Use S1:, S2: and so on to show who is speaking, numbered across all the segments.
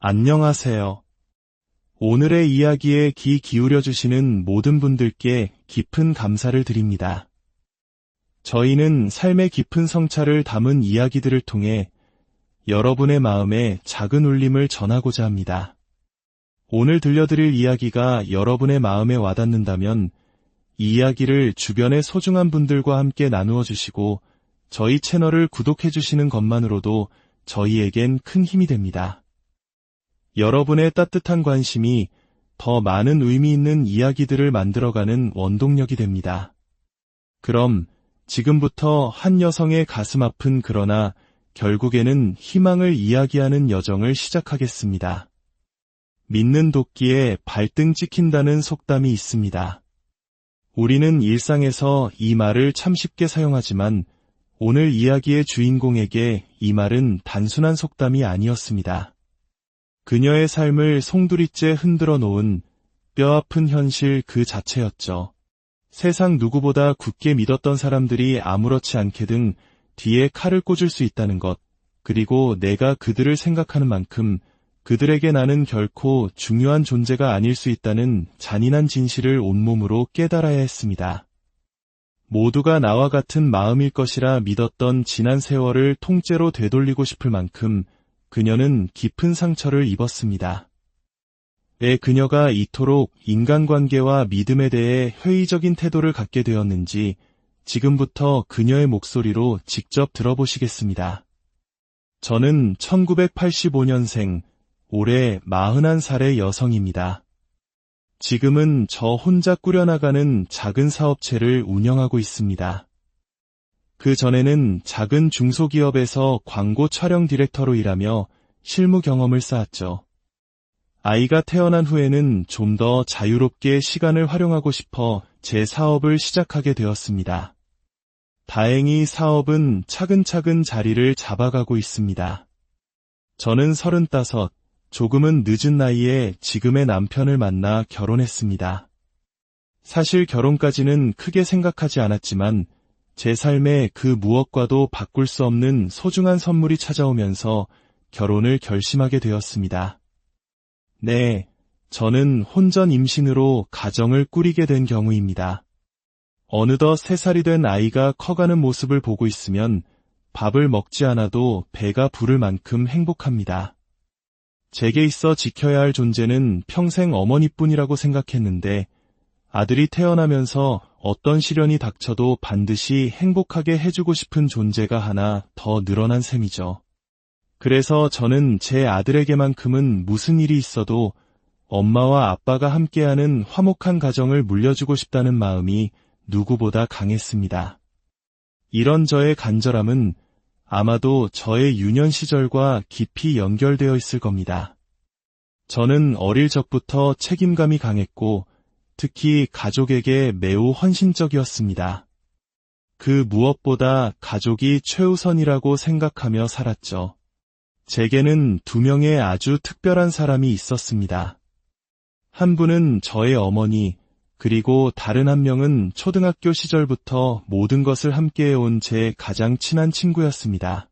S1: 안녕하세요. 오늘의 이야기에 귀 기울여주시는 모든 분들께 깊은 감사를 드립니다. 저희는 삶의 깊은 성찰을 담은 이야기들을 통해 여러분의 마음에 작은 울림을 전하고자 합니다. 오늘 들려드릴 이야기가 여러분의 마음에 와닿는다면 이 이야기를 주변의 소중한 분들과 함께 나누어 주시고 저희 채널을 구독해 주시는 것만으로도 저희에겐 큰 힘이 됩니다. 여러분의 따뜻한 관심이 더 많은 의미 있는 이야기들을 만들어가는 원동력이 됩니다. 그럼 지금부터 한 여성의 가슴 아픈 그러나 결국에는 희망을 이야기하는 여정을 시작하겠습니다. 믿는 도끼에 발등 찍힌다는 속담이 있습니다. 우리는 일상에서 이 말을 참 쉽게 사용하지만 오늘 이야기의 주인공에게 이 말은 단순한 속담이 아니었습니다. 그녀의 삶을 송두리째 흔들어 놓은 뼈아픈 현실 그 자체였죠. 세상 누구보다 굳게 믿었던 사람들이 아무렇지 않게 등 뒤에 칼을 꽂을 수 있다는 것, 그리고 내가 그들을 생각하는 만큼 그들에게 나는 결코 중요한 존재가 아닐 수 있다는 잔인한 진실을 온몸으로 깨달아야 했습니다. 모두가 나와 같은 마음일 것이라 믿었던 지난 세월을 통째로 되돌리고 싶을 만큼 그녀는 깊은 상처를 입었습니다. 왜 그녀가 이토록 인간관계와 믿음에 대해 회의적인 태도를 갖게 되었는지 지금부터 그녀의 목소리로 직접 들어보시겠습니다. 저는 1985년생, 올해 41살의 여성입니다. 지금은 저 혼자 꾸려나가는 작은 사업체를 운영하고 있습니다. 그 전에는 작은 중소기업에서 광고 촬영 디렉터로 일하며 실무 경험을 쌓았죠. 아이가 태어난 후에는 좀 더 자유롭게 시간을 활용하고 싶어 제 사업을 시작하게 되었습니다. 다행히 사업은 차근차근 자리를 잡아가고 있습니다. 저는 35, 조금은 늦은 나이에 지금의 남편을 만나 결혼했습니다. 사실 결혼까지는 크게 생각하지 않았지만 제 삶에 그 무엇과도 바꿀 수 없는 소중한 선물이 찾아오면서 결혼을 결심하게 되었습니다. 네, 저는 혼전 임신으로 가정을 꾸리게 된 경우입니다. 어느덧 3살이 된 아이가 커가는 모습을 보고 있으면 밥을 먹지 않아도 배가 부를 만큼 행복합니다. 제게 있어 지켜야 할 존재는 평생 어머니뿐이라고 생각했는데 아들이 태어나면서 어떤 시련이 닥쳐도 반드시 행복하게 해주고 싶은 존재가 하나 더 늘어난 셈이죠. 그래서 저는 제 아들에게만큼은 무슨 일이 있어도 엄마와 아빠가 함께하는 화목한 가정을 물려주고 싶다는 마음이 누구보다 강했습니다. 이런 저의 간절함은 아마도 저의 유년 시절과 깊이 연결되어 있을 겁니다. 저는 어릴 적부터 책임감이 강했고 특히 가족에게 매우 헌신적이었습니다. 그 무엇보다 가족이 최우선이라고 생각하며 살았죠. 제게는 2명의 아주 특별한 사람이 있었습니다. 한 분은 저의 어머니, 그리고 다른 한 명은 초등학교 시절부터 모든 것을 함께해온 제 가장 친한 친구였습니다.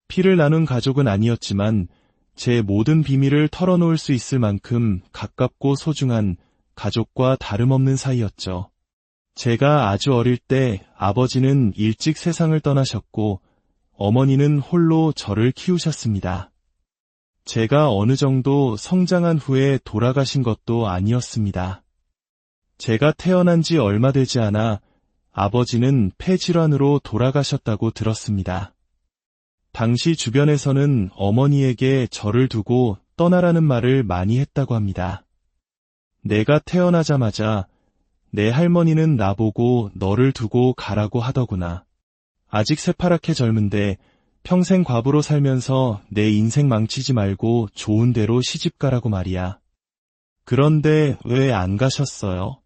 S1: 피를 나눈 가족은 아니었지만 제 모든 비밀을 털어놓을 수 있을 만큼 가깝고 소중한 가족과 다름없는 사이였죠. 제가 아주 어릴 때 아버지는 일찍 세상을 떠나셨고 어머니는 홀로 저를 키우셨습니다. 제가 어느 정도 성장한 후에 돌아가신 것도 아니었습니다. 제가 태어난 지 얼마 되지 않아 아버지는 폐질환으로 돌아가셨다고 들었습니다. 당시 주변에서는 어머니에게 저를 두고 떠나라는 말을 많이 했다고 합니다. 내가 태어나자마자 내 할머니는 나보고 너를 두고 가라고 하더구나. 아직 새파랗게 젊은데 평생 과부로 살면서 내 인생 망치지 말고 좋은 데로 시집가라고 말이야. 그런데 왜 안 가셨어요?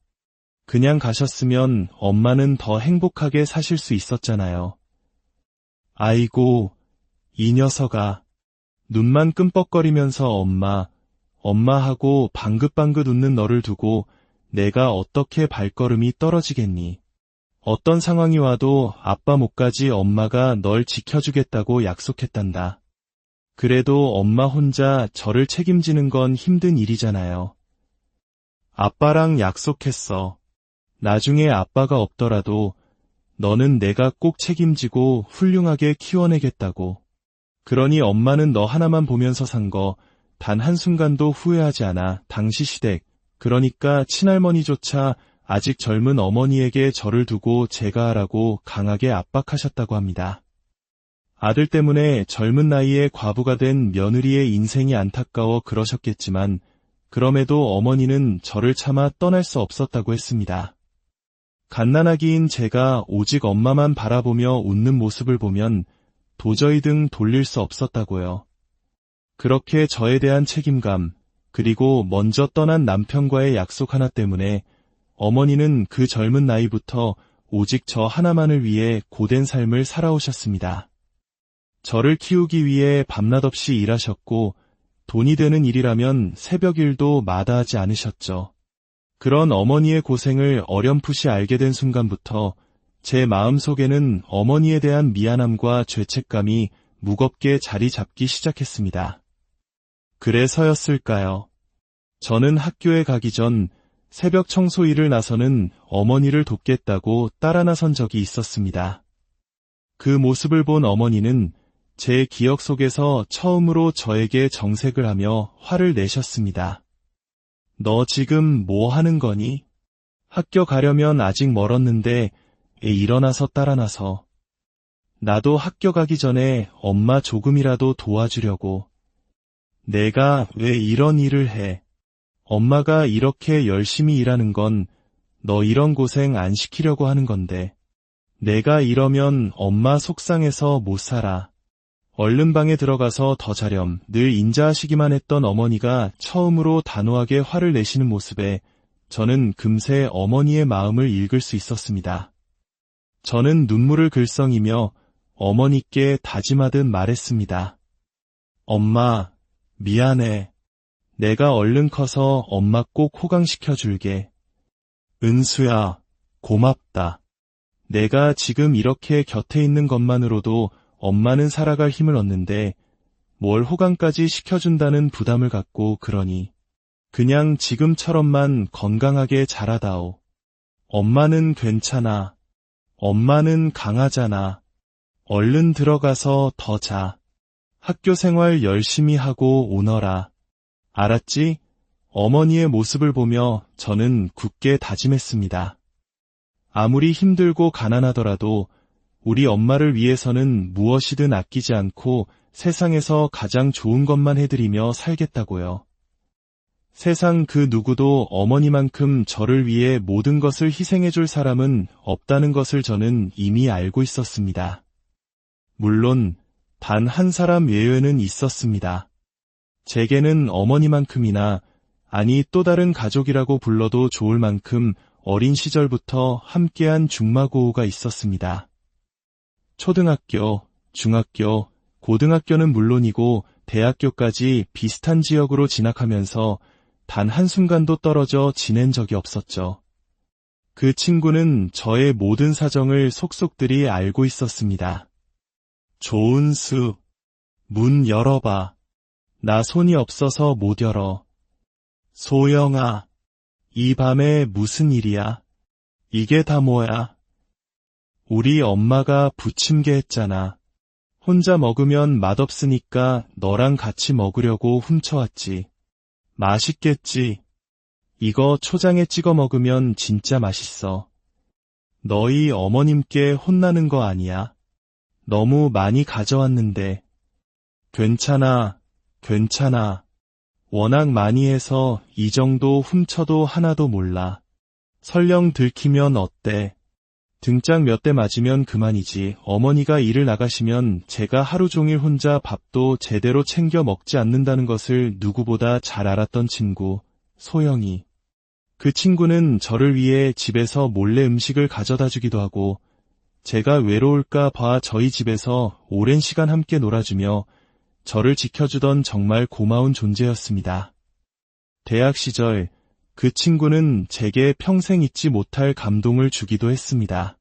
S1: 그냥 가셨으면 엄마는 더 행복하게 사실 수 있었잖아요. 아이고, 이 녀석아. 눈만 끔뻑거리면서 엄마 하고 방긋방긋 웃는 너를 두고 내가 어떻게 발걸음이 떨어지겠니? 어떤 상황이 와도 아빠 못 가지 엄마가 널 지켜주겠다고 약속했단다. 그래도 엄마 혼자 저를 책임지는 건 힘든 일이잖아요. 아빠랑 약속했어. 나중에 아빠가 없더라도 너는 내가 꼭 책임지고 훌륭하게 키워내겠다고. 그러니 엄마는 너 하나만 보면서 산 거 단 한순간도 후회하지 않아. 당시 시댁, 그러니까 친할머니조차 아직 젊은 어머니에게 저를 두고 제가 하라고 강하게 압박하셨다고 합니다. 아들 때문에 젊은 나이에 과부가 된 며느리의 인생이 안타까워 그러셨겠지만 그럼에도 어머니는 저를 차마 떠날 수 없었다고 했습니다. 갓난아기인 제가 오직 엄마만 바라보며 웃는 모습을 보면 도저히 등 돌릴 수 없었다고요. 그렇게 저에 대한 책임감, 그리고 먼저 떠난 남편과의 약속 하나 때문에 어머니는 그 젊은 나이부터 오직 저 하나만을 위해 고된 삶을 살아오셨습니다. 저를 키우기 위해 밤낮없이 일하셨고 돈이 되는 일이라면 새벽 일도 마다하지 않으셨죠. 그런 어머니의 고생을 어렴풋이 알게 된 순간부터 제 마음속에는 어머니에 대한 미안함과 죄책감이 무겁게 자리 잡기 시작했습니다. 그래서였을까요? 저는 학교에 가기 전 새벽 청소 일을 나서는 어머니를 돕겠다고 따라 나선 적이 있었습니다. 그 모습을 본 어머니는 제 기억 속에서 처음으로 저에게 정색을 하며 화를 내셨습니다. 너 지금 뭐 하는 거니? 학교 가려면 아직 멀었는데 일어나서 따라 나서. 나도 학교 가기 전에 엄마 조금이라도 도와주려고. 내가 왜 이런 일을 해? 엄마가 이렇게 열심히 일하는 건 너 이런 고생 안 시키려고 하는 건데. 내가 이러면 엄마 속상해서 못 살아. 얼른 방에 들어가서 더 자렴. 늘 인자하시기만 했던 어머니가 처음으로 단호하게 화를 내시는 모습에 저는 금세 어머니의 마음을 읽을 수 있었습니다. 저는 눈물을 글썽이며 어머니께 다짐하듯 말했습니다. 엄마, 미안해. 내가 얼른 커서 엄마 꼭 호강시켜 줄게. 은수야, 고맙다. 내가 지금 이렇게 곁에 있는 것만으로도 엄마는 살아갈 힘을 얻는데 뭘 호강까지 시켜준다는 부담을 갖고 그러니. 그냥 지금처럼만 건강하게 자라다오. 엄마는 괜찮아. 엄마는 강하잖아. 얼른 들어가서 더 자. 학교 생활 열심히 하고 오너라. 알았지? 어머니의 모습을 보며 저는 굳게 다짐했습니다. 아무리 힘들고 가난하더라도 우리 엄마를 위해서는 무엇이든 아끼지 않고 세상에서 가장 좋은 것만 해드리며 살겠다고요. 세상 그 누구도 어머니만큼 저를 위해 모든 것을 희생해줄 사람은 없다는 것을 저는 이미 알고 있었습니다. 물론 단 한 사람 외에는 있었습니다. 제게는 어머니만큼이나, 아니 또 다른 가족이라고 불러도 좋을 만큼 어린 시절부터 함께한 중마고우가 있었습니다. 초등학교, 중학교, 고등학교는 물론이고 대학교까지 비슷한 지역으로 진학하면서 단 한순간도 떨어져 지낸 적이 없었죠. 그 친구는 저의 모든 사정을 속속들이 알고 있었습니다. 조은수, 문 열어봐. 나 손이 없어서 못 열어. 소영아, 이 밤에 무슨 일이야? 이게 다 뭐야? 우리 엄마가 부침개 했잖아. 혼자 먹으면 맛없으니까 너랑 같이 먹으려고 훔쳐왔지. 맛있겠지? 이거 초장에 찍어 먹으면 진짜 맛있어. 너희 어머님께 혼나는 거 아니야? 너무 많이 가져왔는데. 괜찮아, 괜찮아. 워낙 많이 해서 이 정도 훔쳐도 하나도 몰라. 설령 들키면 어때? 등짝 몇 대 맞으면 그만이지. 어머니가 일을 나가시면 제가 하루 종일 혼자 밥도 제대로 챙겨 먹지 않는다는 것을 누구보다 잘 알았던 친구, 소영이. 그 친구는 저를 위해 집에서 몰래 음식을 가져다 주기도 하고 제가 외로울까 봐 저희 집에서 오랜 시간 함께 놀아주며 저를 지켜주던 정말 고마운 존재였습니다. 대학 시절 그 친구는 제게 평생 잊지 못할 감동을 주기도 했습니다.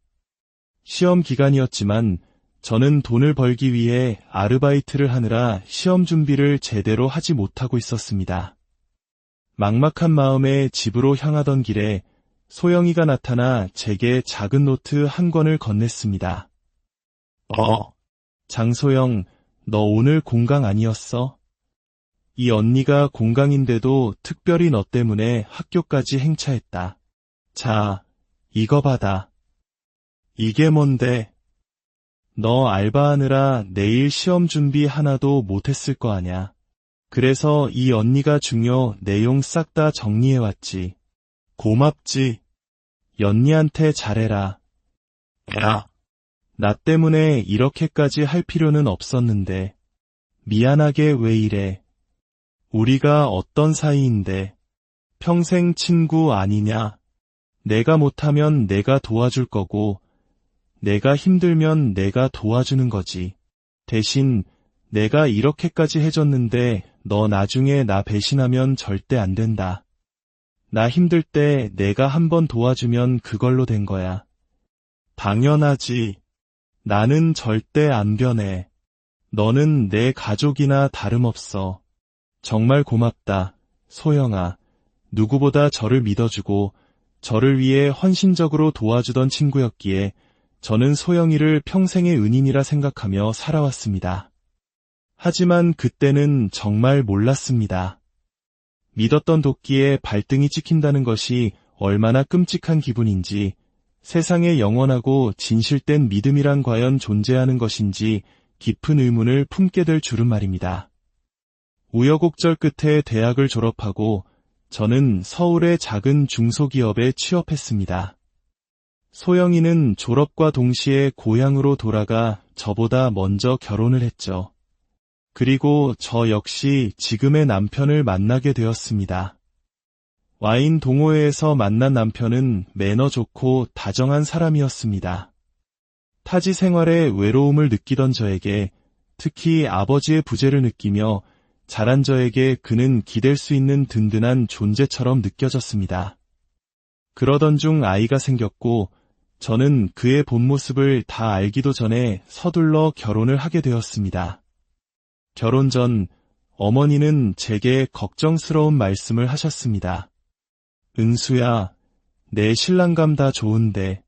S1: 시험 기간이었지만 저는 돈을 벌기 위해 아르바이트를 하느라 시험 준비를 제대로 하지 못하고 있었습니다. 막막한 마음에 집으로 향하던 길에 소영이가 나타나 제게 작은 노트 한 권을 건넸습니다. 장소영, 너 오늘 공강 아니었어? 이 언니가 공강인데도 특별히 너 때문에 학교까지 행차했다. 자, 이거 받아. 이게 뭔데? 너 알바하느라 내일 시험 준비 하나도 못했을 거 아냐. 그래서 이 언니가 중요 내용 싹 다 정리해왔지. 고맙지. 연니한테 잘해라.
S2: 야,
S1: 나 때문에 이렇게까지 할 필요는 없었는데. 미안하게 왜 이래. 우리가 어떤 사이인데. 평생 친구 아니냐. 내가 못하면 내가 도와줄 거고, 내가 힘들면 내가 도와주는 거지. 대신 내가 이렇게까지 해줬는데 너 나중에 나 배신하면 절대 안 된다. 나 힘들 때 내가 한번 도와주면 그걸로 된 거야. 당연하지. 나는 절대 안 변해. 너는 내 가족이나 다름없어. 정말 고맙다, 소영아. 누구보다 저를 믿어주고 저를 위해 헌신적으로 도와주던 친구였기에 저는 소영이를 평생의 은인이라 생각하며 살아왔습니다. 하지만 그때는 정말 몰랐습니다. 믿었던 도끼에 발등이 찍힌다는 것이 얼마나 끔찍한 기분인지, 세상에 영원하고 진실된 믿음이란 과연 존재하는 것인지 깊은 의문을 품게 될 줄은 말입니다. 우여곡절 끝에 대학을 졸업하고 저는 서울의 작은 중소기업에 취업했습니다. 소영이는 졸업과 동시에 고향으로 돌아가 저보다 먼저 결혼을 했죠. 그리고 저 역시 지금의 남편을 만나게 되었습니다. 와인 동호회에서 만난 남편은 매너 좋고 다정한 사람이었습니다. 타지 생활에 외로움을 느끼던 저에게, 특히 아버지의 부재를 느끼며 자란 저에게 그는 기댈 수 있는 든든한 존재처럼 느껴졌습니다. 그러던 중 아이가 생겼고 저는 그의 본 모습을 다 알기도 전에 서둘러 결혼을 하게 되었습니다. 결혼 전 어머니는 제게 걱정스러운 말씀을 하셨습니다. 은수야, 내 신랑감 다 좋은데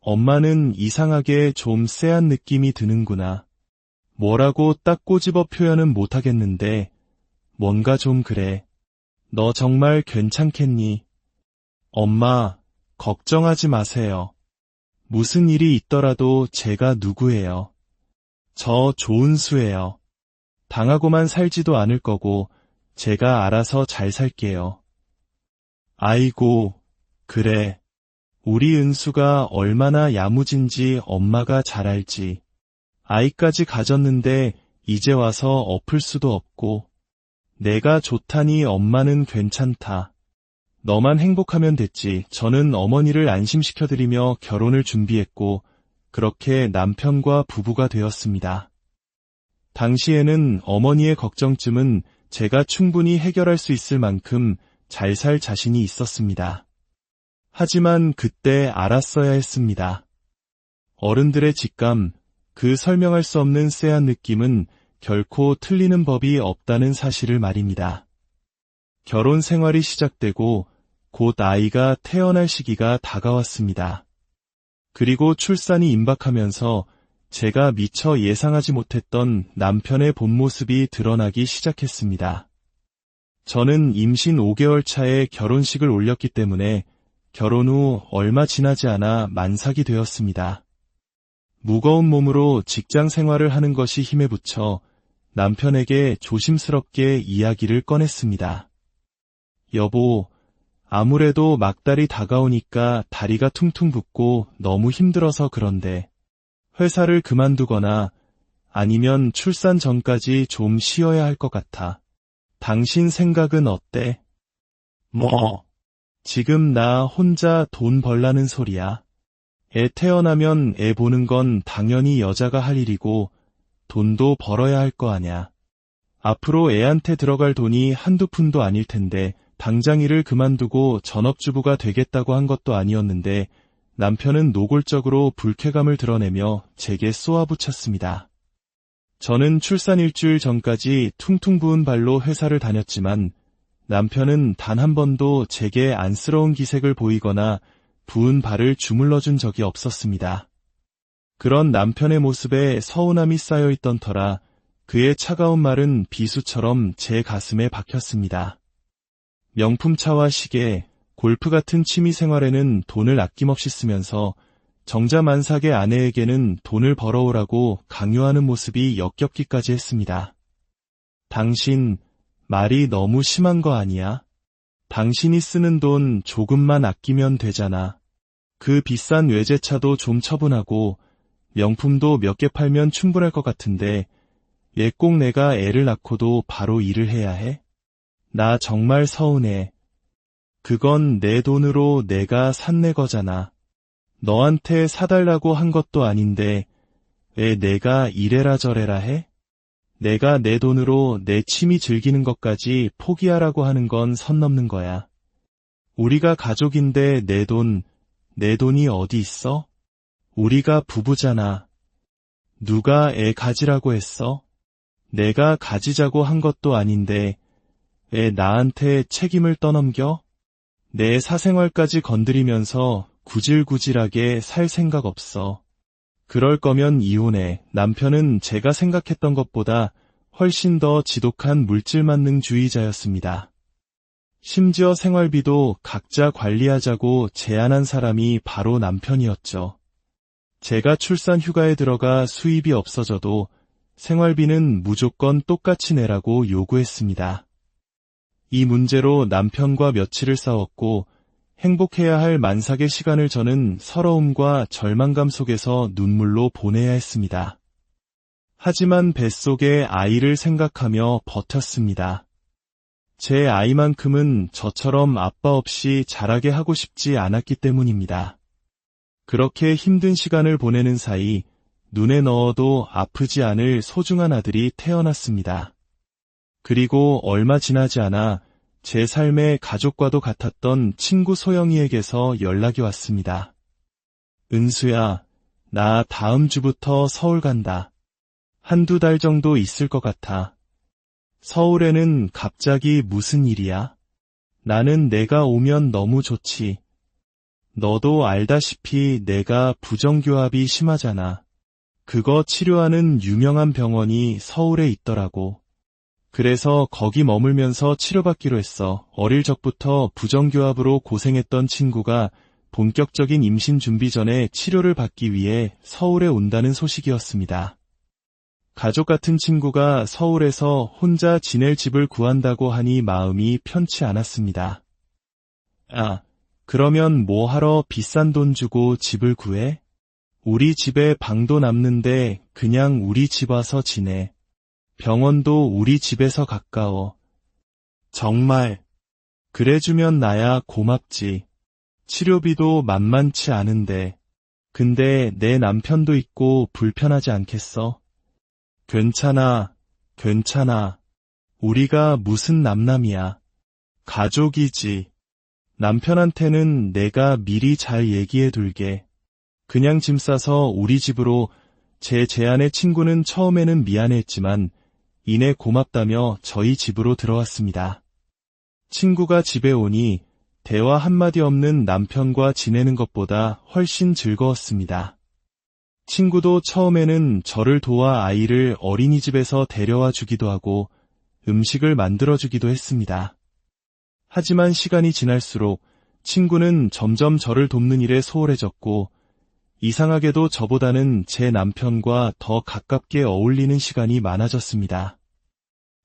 S1: 엄마는 이상하게 좀 쎄한 느낌이 드는구나. 뭐라고 딱 꼬집어 표현은 못하겠는데 뭔가 좀 그래. 너 정말 괜찮겠니? 엄마, 걱정하지 마세요. 무슨 일이 있더라도 제가 누구예요? 저 조은수예요. 당하고만 살지도 않을 거고 제가 알아서 잘 살게요. 아이고, 그래. 우리 은수가 얼마나 야무진지 엄마가 잘 알지. 아이까지 가졌는데 이제 와서 엎을 수도 없고. 내가 좋다니 엄마는 괜찮다. 너만 행복하면 됐지. 저는 어머니를 안심시켜드리며 결혼을 준비했고 그렇게 남편과 부부가 되었습니다. 당시에는 어머니의 걱정쯤은 제가 충분히 해결할 수 있을 만큼 잘 살 자신이 있었습니다. 하지만 그때 알았어야 했습니다. 어른들의 직감, 그 설명할 수 없는 쎄한 느낌은 결코 틀리는 법이 없다는 사실을 말입니다. 결혼 생활이 시작되고 곧 아이가 태어날 시기가 다가왔습니다. 그리고 출산이 임박하면서 제가 미처 예상하지 못했던 남편의 본 모습이 드러나기 시작했습니다. 저는 임신 5개월 차에 결혼식을 올렸기 때문에 결혼 후 얼마 지나지 않아 만삭이 되었습니다. 무거운 몸으로 직장 생활을 하는 것이 힘에 부쳐 남편에게 조심스럽게 이야기를 꺼냈습니다. 여보, 아무래도 막달이 다가오니까 다리가 퉁퉁 붓고 너무 힘들어서 그런데 회사를 그만두거나 아니면 출산 전까지 좀 쉬어야 할 것 같아. 당신 생각은 어때?
S2: 뭐,
S1: 지금 나 혼자 돈 벌라는 소리야. 애 태어나면 애 보는 건 당연히 여자가 할 일이고 돈도 벌어야 할 거 아냐. 앞으로 애한테 들어갈 돈이 한두 푼도 아닐 텐데 당장 일을 그만두고 전업주부가 되겠다고 한 것도 아니었는데 남편은 노골적으로 불쾌감을 드러내며 제게 쏘아붙였습니다. 저는 출산 일주일 전까지 퉁퉁 부은 발로 회사를 다녔지만 남편은 단 한 번도 제게 안쓰러운 기색을 보이거나 부은 발을 주물러준 적이 없었습니다. 그런 남편의 모습에 서운함이 쌓여있던 터라 그의 차가운 말은 비수처럼 제 가슴에 박혔습니다. 명품차와 시계, 골프 같은 취미 생활에는 돈을 아낌없이 쓰면서 정자만삭의 아내에게는 돈을 벌어오라고 강요하는 모습이 역겹기까지 했습니다. 당신, 말이 너무 심한 거 아니야? 당신이 쓰는 돈 조금만 아끼면 되잖아. 그 비싼 외제차도 좀 처분하고 명품도 몇 개 팔면 충분할 것 같은데 왜 꼭 내가 애를 낳고도 바로 일을 해야 해? 나 정말 서운해. 그건 내 돈으로 내가 산 내 거잖아. 너한테 사달라고 한 것도 아닌데 왜 내가 이래라 저래라 해? 내가 내 돈으로 내 취미 즐기는 것까지 포기하라고 하는 건 선 넘는 거야. 우리가 가족인데 내 돈이 어디 있어? 우리가 부부잖아. 누가 애 가지라고 했어? 내가 가지자고 한 것도 아닌데 왜 나한테 책임을 떠넘겨? 내 사생활까지 건드리면서 구질구질하게 살 생각 없어. 그럴 거면 이혼해. 남편은 제가 생각했던 것보다 훨씬 더 지독한 물질만능주의자였습니다. 심지어 생활비도 각자 관리하자고 제안한 사람이 바로 남편이었죠. 제가 출산 휴가에 들어가 수입이 없어져도 생활비는 무조건 똑같이 내라고 요구했습니다. 이 문제로 남편과 며칠을 싸웠고 행복해야 할 만삭의 시간을 저는 서러움과 절망감 속에서 눈물로 보내야 했습니다. 하지만 뱃속의 아이를 생각하며 버텼습니다. 제 아이만큼은 저처럼 아빠 없이 자라게 하고 싶지 않았기 때문입니다. 그렇게 힘든 시간을 보내는 사이 눈에 넣어도 아프지 않을 소중한 아들이 태어났습니다. 그리고 얼마 지나지 않아 제 삶의 가족과도 같았던 친구 소영이에게서 연락이 왔습니다. 은수야, 나 다음 주부터 서울 간다. 한두 달 정도 있을 것 같아. 서울에는 갑자기 무슨 일이야? 나는 내가 오면 너무 좋지. 너도 알다시피 내가 부정교합이 심하잖아. 그거 치료하는 유명한 병원이 서울에 있더라고. 그래서 거기 머물면서 치료받기로 했어. 어릴 적부터 부정교합으로 고생했던 친구가 본격적인 임신 준비 전에 치료를 받기 위해 서울에 온다는 소식이었습니다. 가족 같은 친구가 서울에서 혼자 지낼 집을 구한다고 하니 마음이 편치 않았습니다. 아, 그러면 뭐 하러 비싼 돈 주고 집을 구해? 우리 집에 방도 남는데 그냥 우리 집 와서 지내. 병원도 우리 집에서 가까워. 정말. 그래주면 나야 고맙지. 치료비도 만만치 않은데. 근데 내 남편도 있고 불편하지 않겠어? 괜찮아, 괜찮아. 우리가 무슨 남남이야. 가족이지. 남편한테는 내가 미리 잘 얘기해둘게. 그냥 짐 싸서 우리 집으로. 제 제안에 친구는 처음에는 미안해했지만 이내 고맙다며 저희 집으로 들어왔습니다. 친구가 집에 오니 대화 한마디 없는 남편과 지내는 것보다 훨씬 즐거웠습니다. 친구도 처음에는 저를 도와 아이를 어린이집에서 데려와 주기도 하고 음식을 만들어주기도 했습니다. 하지만 시간이 지날수록 친구는 점점 저를 돕는 일에 소홀해졌고 이상하게도 저보다는 제 남편과 더 가깝게 어울리는 시간이 많아졌습니다.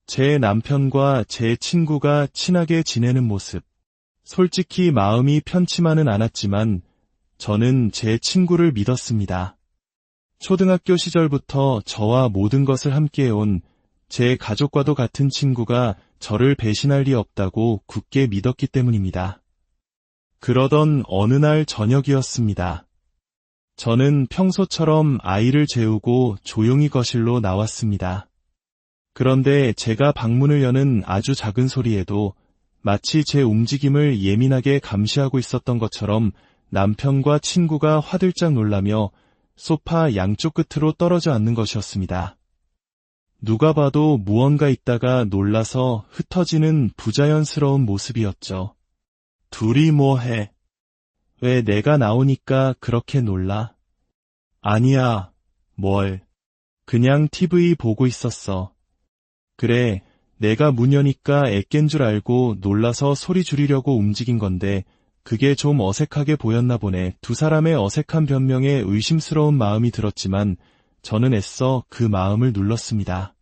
S1: 제 남편과 제 친구가 친하게 지내는 모습. 솔직히 마음이 편치만은 않았지만 저는 제 친구를 믿었습니다. 초등학교 시절부터 저와 모든 것을 함께해온 제 가족과도 같은 친구가 저를 배신할 리 없다고 굳게 믿었기 때문입니다. 그러던 어느 날 저녁이었습니다. 저는 평소처럼 아이를 재우고 조용히 거실로 나왔습니다. 그런데 제가 방문을 여는 아주 작은 소리에도 마치 제 움직임을 예민하게 감시하고 있었던 것처럼 남편과 친구가 화들짝 놀라며 소파 양쪽 끝으로 떨어져 앉는 것이었습니다. 누가 봐도 무언가 있다가 놀라서 흩어지는 부자연스러운 모습이었죠. 둘이 뭐해? 왜 내가 나오니까 그렇게 놀라? 아니야, 뭘. 그냥 TV 보고 있었어. 그래, 내가 문 여니까 애깬 줄 알고 놀라서 소리 줄이려고 움직인 건데 그게 좀 어색하게 보였나 보네. 두 사람의 어색한 변명에 의심스러운 마음이 들었지만 저는 애써 그 마음을 눌렀습니다.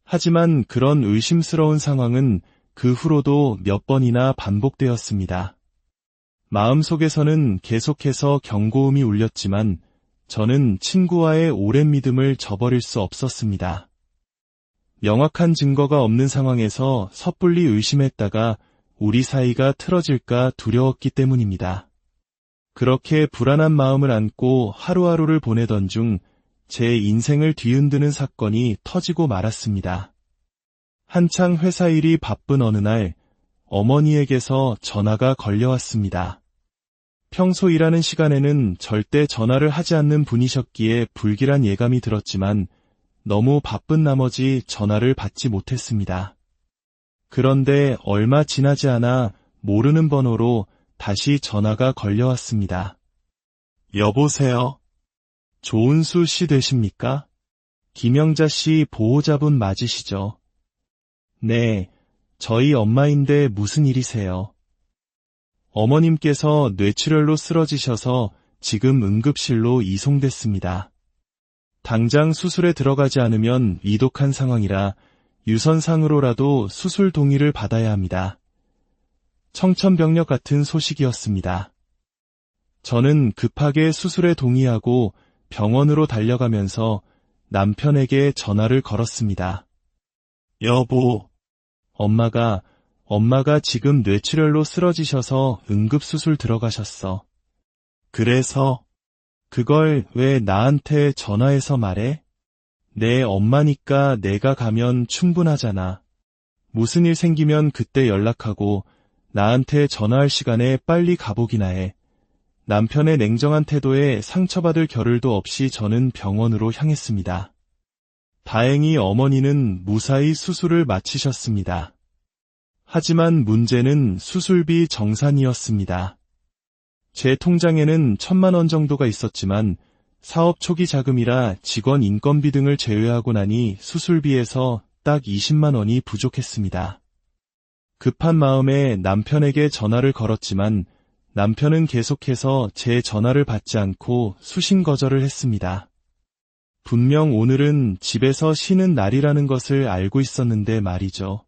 S1: 하지만 그런 의심스러운 상황은 그 후로도 몇 번이나 반복되었습니다. 마음속에서는 계속해서 경고음이 울렸지만 저는 친구와의 오랜 믿음을 저버릴 수 없었습니다. 명확한 증거가 없는 상황에서 섣불리 의심했다가 우리 사이가 틀어질까 두려웠기 때문입니다. 그렇게 불안한 마음을 안고 하루하루를 보내던 중 제 인생을 뒤흔드는 사건이 터지고 말았습니다. 한창 회사 일이 바쁜 어느 날 어머니에게서 전화가 걸려왔습니다. 평소 일하는 시간에는 절대 전화를 하지 않는 분이셨기에 불길한 예감이 들었지만 너무 바쁜 나머지 전화를 받지 못했습니다. 그런데 얼마 지나지 않아 모르는 번호로 다시 전화가 걸려왔습니다. 여보세요? 조은수 씨 되십니까? 김영자 씨 보호자분 맞으시죠? 네, 저희 엄마인데 무슨 일이세요? 어머님께서 뇌출혈로 쓰러지셔서 지금 응급실로 이송됐습니다. 당장 수술에 들어가지 않으면 위독한 상황이라 유선상으로라도 수술 동의를 받아야 합니다. 청천벽력 같은 소식이었습니다. 저는 급하게 수술에 동의하고 병원으로 달려가면서 남편에게 전화를 걸었습니다. 여보, 엄마가 지금 뇌출혈로 쓰러지셔서 응급수술 들어가셨어. 그래서 그걸 왜 나한테 전화해서 말해? 내 엄마니까 내가 가면 충분하잖아. 무슨 일 생기면 그때 연락하고 나한테 전화할 시간에 빨리 가보기나 해. 남편의 냉정한 태도에 상처받을 겨를도 없이 저는 병원으로 향했습니다. 다행히 어머니는 무사히 수술을 마치셨습니다. 하지만 문제는 수술비 정산이었습니다. 제 통장에는 1,000만 원 정도가 있었지만 사업 초기 자금이라 직원 인건비 등을 제외하고 나니 수술비에서 딱 20만 원이 부족했습니다. 급한 마음에 남편에게 전화를 걸었지만 남편은 계속해서 제 전화를 받지 않고 수신 거절을 했습니다. 분명 오늘은 집에서 쉬는 날이라는 것을 알고 있었는데 말이죠.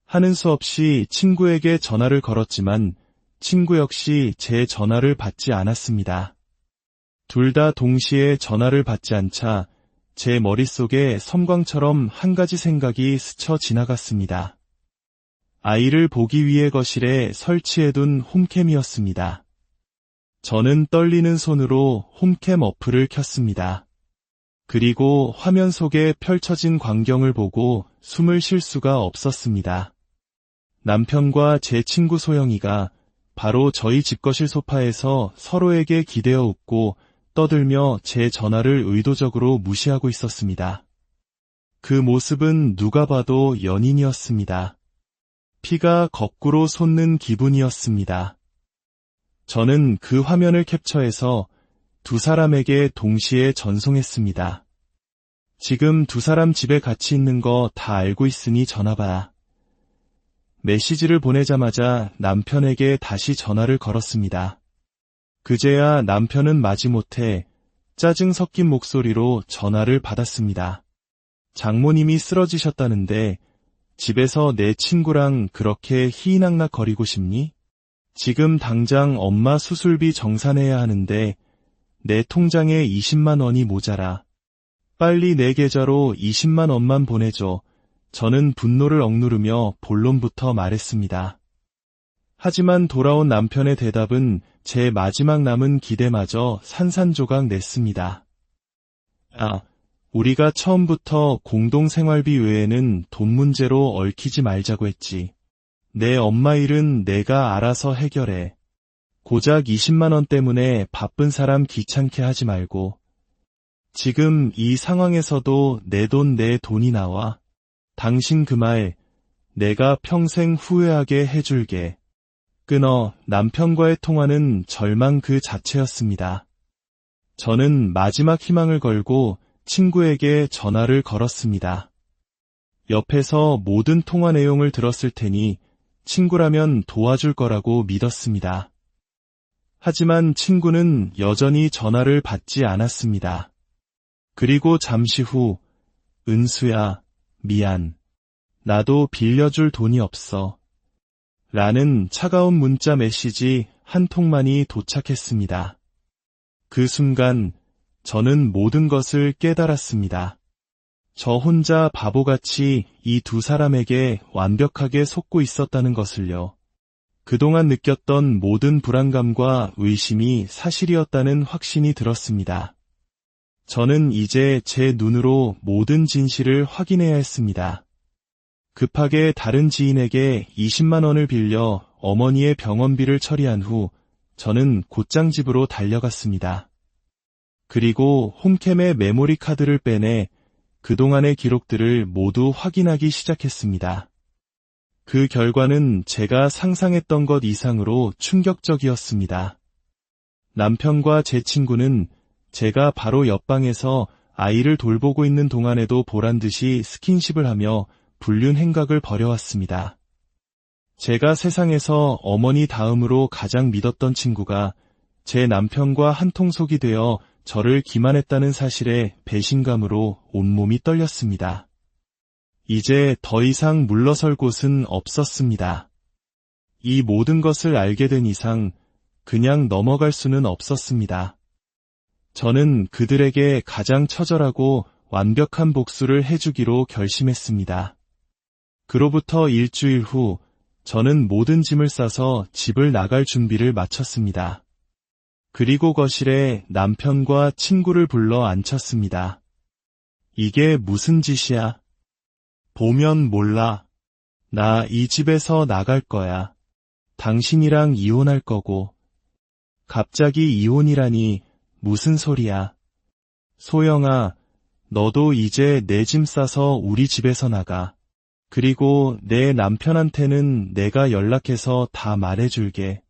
S1: 하는 수 없이 친구에게 전화를 걸었지만 친구 역시 제 전화를 받지 않았습니다. 둘 다 동시에 전화를 받지 않자 제 머릿속에 섬광처럼 한 가지 생각이 스쳐 지나갔습니다. 아이를 보기 위해 거실에 설치해둔 홈캠이었습니다. 저는 떨리는 손으로 홈캠 어플을 켰습니다. 그리고 화면 속에 펼쳐진 광경을 보고 숨을 쉴 수가 없었습니다. 남편과 제 친구 소영이가 바로 저희 집거실 소파에서 서로에게 기대어 웃고 떠들며 제 전화를 의도적으로 무시하고 있었습니다. 그 모습은 누가 봐도 연인이었습니다. 피가 거꾸로 솟는 기분이었습니다. 저는 그 화면을 캡처해서 두 사람에게 동시에 전송했습니다. 지금 두 사람 집에 같이 있는 거 다 알고 있으니 전화봐. 메시지를 보내자마자 남편에게 다시 전화를 걸었습니다. 그제야 남편은 마지못해 짜증 섞인 목소리로 전화를 받았습니다. 장모님이 쓰러지셨다는데 집에서 내 친구랑 그렇게 희희낙낙거리고 싶니? 지금 당장 엄마 수술비 정산해야 하는데 내 통장에 20만 원이 모자라. 빨리 내 계좌로 20만 원만 보내줘. 저는 분노를 억누르며 본론부터 말했습니다. 하지만 돌아온 남편의 대답은 제 마지막 남은 기대마저 산산조각 냈습니다. 우리가 처음부터 공동생활비 외에는 돈 문제로 얽히지 말자고 했지. 내 엄마 일은 내가 알아서 해결해. 고작 20만 원 때문에 바쁜 사람 귀찮게 하지 말고 지금 이 상황에서도 내 돈이 나와. 당신 그 말 내가 평생 후회하게 해줄게. 끊어. 남편과의 통화는 절망 그 자체였습니다. 저는 마지막 희망을 걸고 친구에게 전화를 걸었습니다. 옆에서 모든 통화 내용을 들었을 테니 친구라면 도와줄 거라고 믿었습니다. 하지만 친구는 여전히 전화를 받지 않았습니다. 그리고 잠시 후, 은수야, 미안. 나도 빌려줄 돈이 없어. 라는 차가운 문자 메시지 한 통만이 도착했습니다. 그 순간 저는 모든 것을 깨달았습니다. 저 혼자 바보같이 이 두 사람에게 완벽하게 속고 있었다는 것을요. 그동안 느꼈던 모든 불안감과 의심이 사실이었다는 확신이 들었습니다. 저는 이제 제 눈으로 모든 진실을 확인해야 했습니다. 급하게 다른 지인에게 20만 원을 빌려 어머니의 병원비를 처리한 후 저는 곧장 집으로 달려갔습니다. 그리고 홈캠의 메모리 카드를 빼내 그동안의 기록들을 모두 확인하기 시작했습니다. 그 결과는 제가 상상했던 것 이상으로 충격적이었습니다. 남편과 제 친구는 제가 바로 옆방에서 아이를 돌보고 있는 동안에도 보란듯이 스킨십을 하며 불륜 행각을 벌여왔습니다. 제가 세상에서 어머니 다음으로 가장 믿었던 친구가 제 남편과 한통속이 되어 저를 기만했다는 사실에 배신감으로 온몸이 떨렸습니다. 이제 더 이상 물러설 곳은 없었습니다. 이 모든 것을 알게 된 이상 그냥 넘어갈 수는 없었습니다. 저는 그들에게 가장 처절하고 완벽한 복수를 해주기로 결심했습니다. 그로부터 일주일 후 저는 모든 짐을 싸서 집을 나갈 준비를 마쳤습니다. 그리고 거실에 남편과 친구를 불러 앉혔습니다. 이게 무슨 짓이야? 보면 몰라. 나 이 집에서 나갈 거야. 당신이랑 이혼할 거고. 갑자기 이혼이라니 무슨 소리야. 소영아, 너도 이제 내 짐 싸서 우리 집에서 나가. 그리고 내 남편한테는 내가 연락해서 다 말해줄게.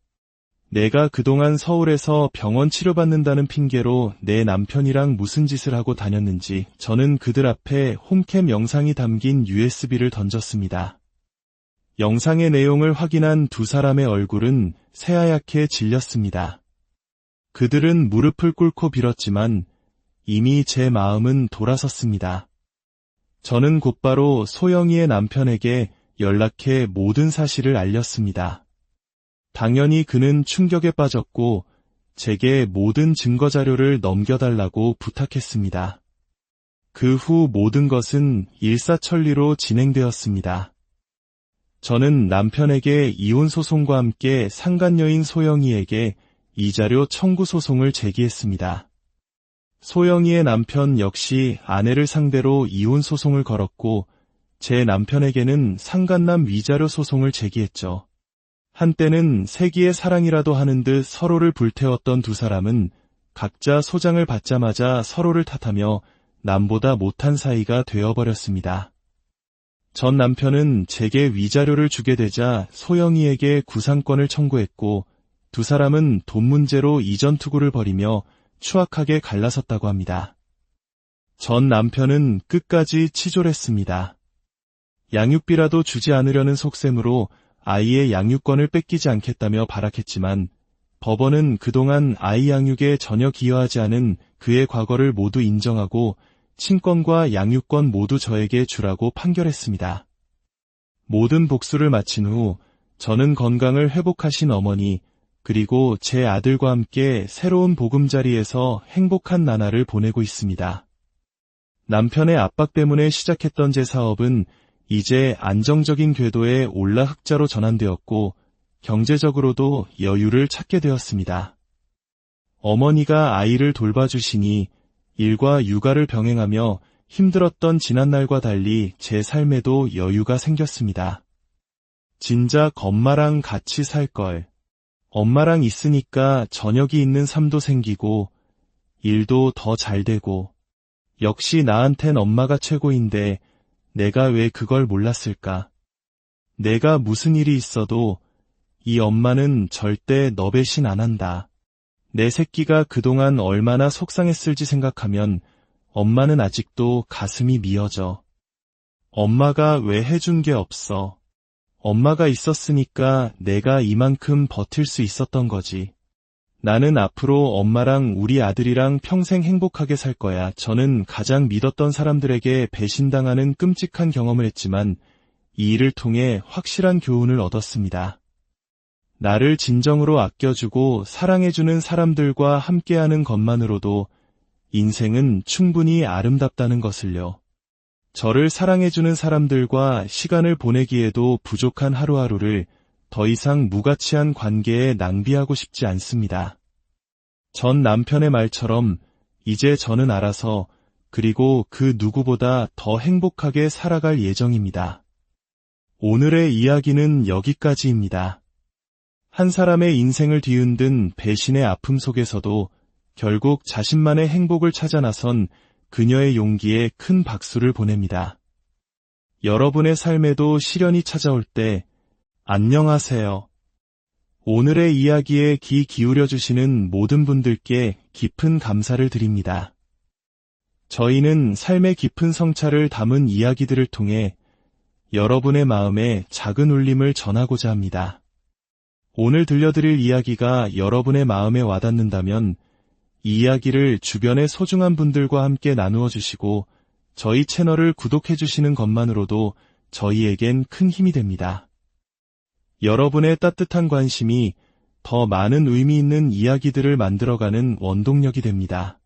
S1: 내가 그동안 서울에서 병원 치료받는다는 핑계로 내 남편이랑 무슨 짓을 하고 다녔는지 저는 그들 앞에 홈캠 영상이 담긴 USB를 던졌습니다. 영상의 내용을 확인한 두 사람의 얼굴은 새하얗게 질렸습니다. 그들은 무릎을 꿇고 빌었지만 이미 제 마음은 돌아섰습니다. 저는 곧바로 소영이의 남편에게 연락해 모든 사실을 알렸습니다. 당연히 그는 충격에 빠졌고 제게 모든 증거 자료를 넘겨달라고 부탁했습니다. 그 후 모든 것은 일사천리로 진행되었습니다. 저는 남편에게 이혼 소송과 함께 상간녀인 소영이에게 이자료 청구 소송을 제기했습니다. 소영이의 남편 역시 아내를 상대로 이혼 소송을 걸었고 제 남편에게는 상간남 위자료 소송을 제기했죠. 한때는 세기의 사랑이라도 하는 듯 서로를 불태웠던 두 사람은 각자 소장을 받자마자 서로를 탓하며 남보다 못한 사이가 되어버렸습니다. 전 남편은 제게 위자료를 주게 되자 소영이에게 구상권을 청구했고 두 사람은 돈 문제로 이전 투구를 벌이며 추악하게 갈라섰다고 합니다. 전 남편은 끝까지 치졸했습니다. 양육비라도 주지 않으려는 속셈으로 아이의 양육권을 뺏기지 않겠다며 발악했지만 법원은 그동안 아이 양육에 전혀 기여하지 않은 그의 과거를 모두 인정하고 친권과 양육권 모두 저에게 주라고 판결했습니다. 모든 복수를 마친 후 저는 건강을 회복하신 어머니 그리고 제 아들과 함께 새로운 보금자리에서 행복한 나날을 보내고 있습니다. 남편의 압박 때문에 시작했던 제 사업은 이제 안정적인 궤도에 올라 흑자로 전환되었고 경제적으로도 여유를 찾게 되었습니다. 어머니가 아이를 돌봐주시니 일과 육아를 병행하며 힘들었던 지난날과 달리 제 삶에도 여유가 생겼습니다. 진작 엄마랑 같이 살 걸. 엄마랑 있으니까 저녁이 있는 삶도 생기고, 일도 더 잘 되고, 역시 나한텐 엄마가 최고인데 내가 왜 그걸 몰랐을까? 내가 무슨 일이 있어도 이 엄마는 절대 너 배신 안 한다. 내 새끼가 그동안 얼마나 속상했을지 생각하면 엄마는 아직도 가슴이 미어져. 엄마가 왜 해준 게 없어. 엄마가 있었으니까 내가 이만큼 버틸 수 있었던 거지. 나는 앞으로 엄마랑 우리 아들이랑 평생 행복하게 살 거야. 저는 가장 믿었던 사람들에게 배신당하는 끔찍한 경험을 했지만 이 일을 통해 확실한 교훈을 얻었습니다. 나를 진정으로 아껴주고 사랑해주는 사람들과 함께하는 것만으로도 인생은 충분히 아름답다는 것을요. 저를 사랑해주는 사람들과 시간을 보내기에도 부족한 하루하루를 더 이상 무가치한 관계에 낭비하고 싶지 않습니다. 전 남편의 말처럼 이제 저는 알아서 그리고 그 누구보다 더 행복하게 살아갈 예정입니다. 오늘의 이야기는 여기까지입니다. 한 사람의 인생을 뒤흔든 배신의 아픔 속에서도 결국 자신만의 행복을 찾아 나선 그녀의 용기에 큰 박수를 보냅니다. 여러분의 삶에도 시련이 찾아올 때 안녕하세요. 오늘의 이야기에 귀 기울여주시는 모든 분들께 깊은 감사를 드립니다. 저희는 삶의 깊은 성찰을 담은 이야기들을 통해 여러분의 마음에 작은 울림을 전하고자 합니다. 오늘 들려드릴 이야기가 여러분의 마음에 와닿는다면 이 이야기를 주변의 소중한 분들과 함께 나누어 주시고 저희 채널을 구독해 주시는 것만으로도 저희에겐 큰 힘이 됩니다. 여러분의 따뜻한 관심이 더 많은 의미 있는 이야기들을 만들어가는 원동력이 됩니다.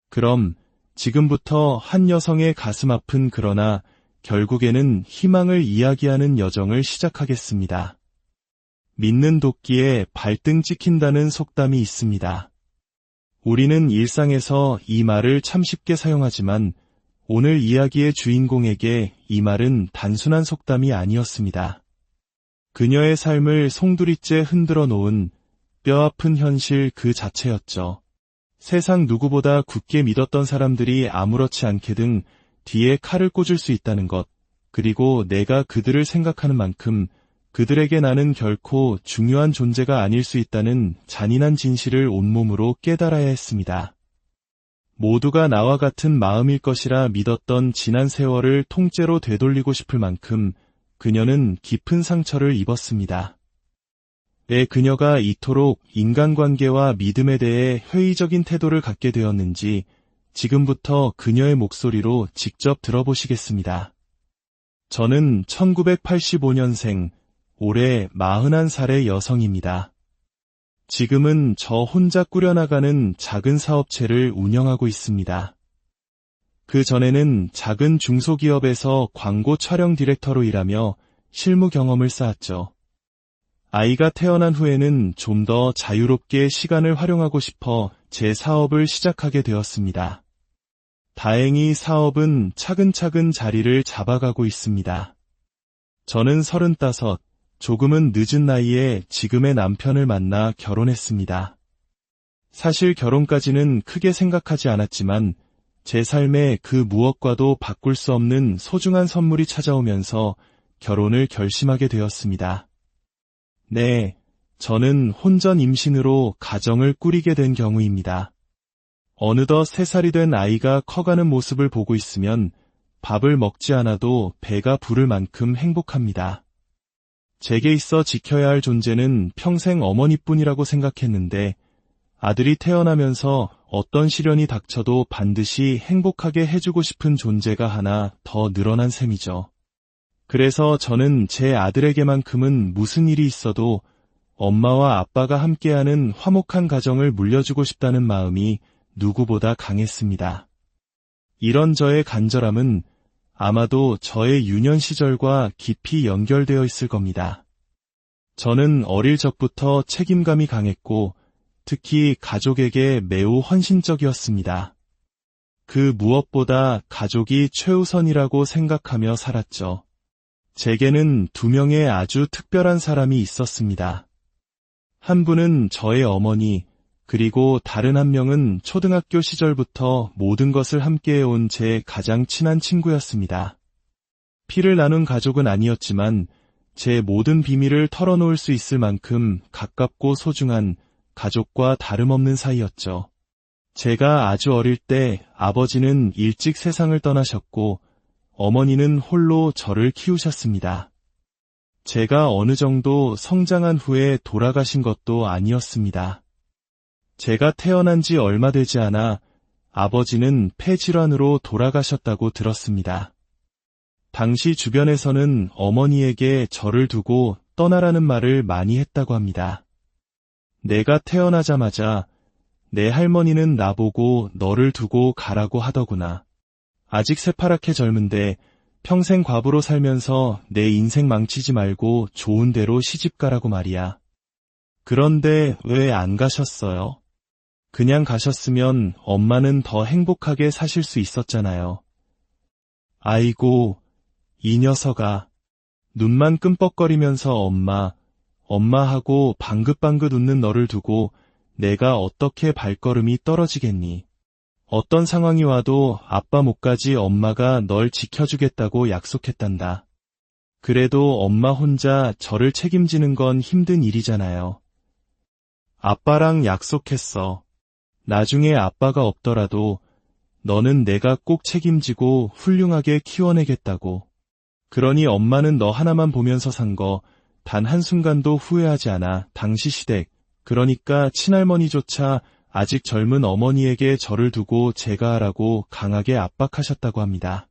S1: 그럼 지금부터 한 여성의 가슴 아픈 그러나 결국에는 희망을 이야기하는 여정을 시작하겠습니다. 믿는 도끼에 발등 찍힌다는 속담이 있습니다. 우리는 일상에서 이 말을 참 쉽게 사용하지만 오늘 이야기의 주인공에게 이 말은 단순한 속담이 아니었습니다. 그녀의 삶을 송두리째 흔들어 놓은 뼈아픈 현실 그 자체였죠. 세상 누구보다 굳게 믿었던 사람들이 아무렇지 않게 등 뒤에 칼을 꽂을 수 있다는 것, 그리고 내가 그들을 생각하는 만큼 그들에게 나는 결코 중요한 존재가 아닐 수 있다는 잔인한 진실을 온몸으로 깨달아야 했습니다. 모두가 나와 같은 마음일 것이라 믿었던 지난 세월을 통째로 되돌리고 싶을 만큼 그녀는 깊은 상처를 입었습니다. 왜 그녀가 이토록 인간관계와 믿음에 대해 회의적인 태도를 갖게 되었는지 지금부터 그녀의 목소리로 직접 들어보시겠습니다. 저는 1985년생, 올해 41살의 여성입니다. 지금은 저 혼자 꾸려나가는 작은 사업체를 운영하고 있습니다. 그 전에는 작은 중소기업에서 광고 촬영 디렉터로 일하며 실무 경험을 쌓았죠. 아이가 태어난 후에는 좀 더 자유롭게 시간을 활용하고 싶어 제 사업을 시작하게 되었습니다. 다행히 사업은 차근차근 자리를 잡아가고 있습니다. 저는 35, 조금은 늦은 나이에 지금의 남편을 만나 결혼했습니다. 사실 결혼까지는 크게 생각하지 않았지만 제 삶에 그 무엇과도 바꿀 수 없는 소중한 선물이 찾아오면서 결혼을 결심하게 되었습니다. 네, 저는 혼전 임신으로 가정을 꾸리게 된 경우입니다. 어느덧 3살이 된 아이가 커가는 모습을 보고 있으면 밥을 먹지 않아도 배가 부를 만큼 행복합니다. 제게 있어 지켜야 할 존재는 평생 어머니뿐이라고 생각했는데 아들이 태어나면서 어떤 시련이 닥쳐도 반드시 행복하게 해주고 싶은 존재가 하나 더 늘어난 셈이죠. 그래서 저는 제 아들에게만큼은 무슨 일이 있어도 엄마와 아빠가 함께하는 화목한 가정을 물려주고 싶다는 마음이 누구보다 강했습니다. 이런 저의 간절함은 아마도 저의 유년 시절과 깊이 연결되어 있을 겁니다. 저는 어릴 적부터 책임감이 강했고 특히 가족에게 매우 헌신적이었습니다. 그 무엇보다 가족이 최우선이라고 생각하며 살았죠. 제게는 2명의 아주 특별한 사람이 있었습니다. 한 분은 저의 어머니, 그리고 다른 한 명은 초등학교 시절부터 모든 것을 함께해온 제 가장 친한 친구였습니다. 피를 나눈 가족은 아니었지만 제 모든 비밀을 털어놓을 수 있을 만큼 가깝고 소중한 가족과 다름없는 사이였죠. 제가 아주 어릴 때 아버지는 일찍 세상을 떠나셨고 어머니는 홀로 저를 키우셨습니다. 제가 어느 정도 성장한 후에 돌아가신 것도 아니었습니다. 제가 태어난 지 얼마 되지 않아 아버지는 폐질환으로 돌아가셨다고 들었습니다. 당시 주변에서는 어머니에게 저를 두고 떠나라는 말을 많이 했다고 합니다. 내가 태어나자마자 내 할머니는 나보고 너를 두고 가라고 하더구나. 아직 새파랗게 젊은데 평생 과부로 살면서 내 인생 망치지 말고 좋은 데로 시집가라고 말이야. 그런데 왜 안 가셨어요? 그냥 가셨으면 엄마는 더 행복하게 사실 수 있었잖아요. 아이고, 이 녀석아. 눈만 끔뻑거리면서 엄마 하고 방긋방긋 웃는 너를 두고 내가 어떻게 발걸음이 떨어지겠니? 어떤 상황이 와도 아빠 목까지 엄마가 널 지켜주겠다고 약속했단다. 그래도 엄마 혼자 저를 책임지는 건 힘든 일이잖아요. 아빠랑 약속했어. 나중에 아빠가 없더라도 너는 내가 꼭 책임지고 훌륭하게 키워내겠다고. 그러니 엄마는 너 하나만 보면서 산 거 단 한순간도 후회하지 않아. 당시 시댁, 그러니까 친할머니조차 아직 젊은 어머니에게 저를 두고 제가 하라고 강하게 압박하셨다고 합니다.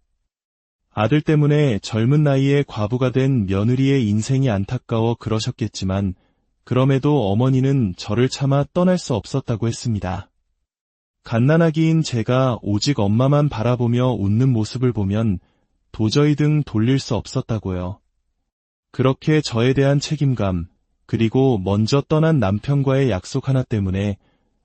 S1: 아들 때문에 젊은 나이에 과부가 된 며느리의 인생이 안타까워 그러셨겠지만 그럼에도 어머니는 저를 차마 떠날 수 없었다고 했습니다. 갓난아기인 제가 오직 엄마만 바라보며 웃는 모습을 보면 도저히 등 돌릴 수 없었다고요. 그렇게 저에 대한 책임감, 그리고 먼저 떠난 남편과의 약속 하나 때문에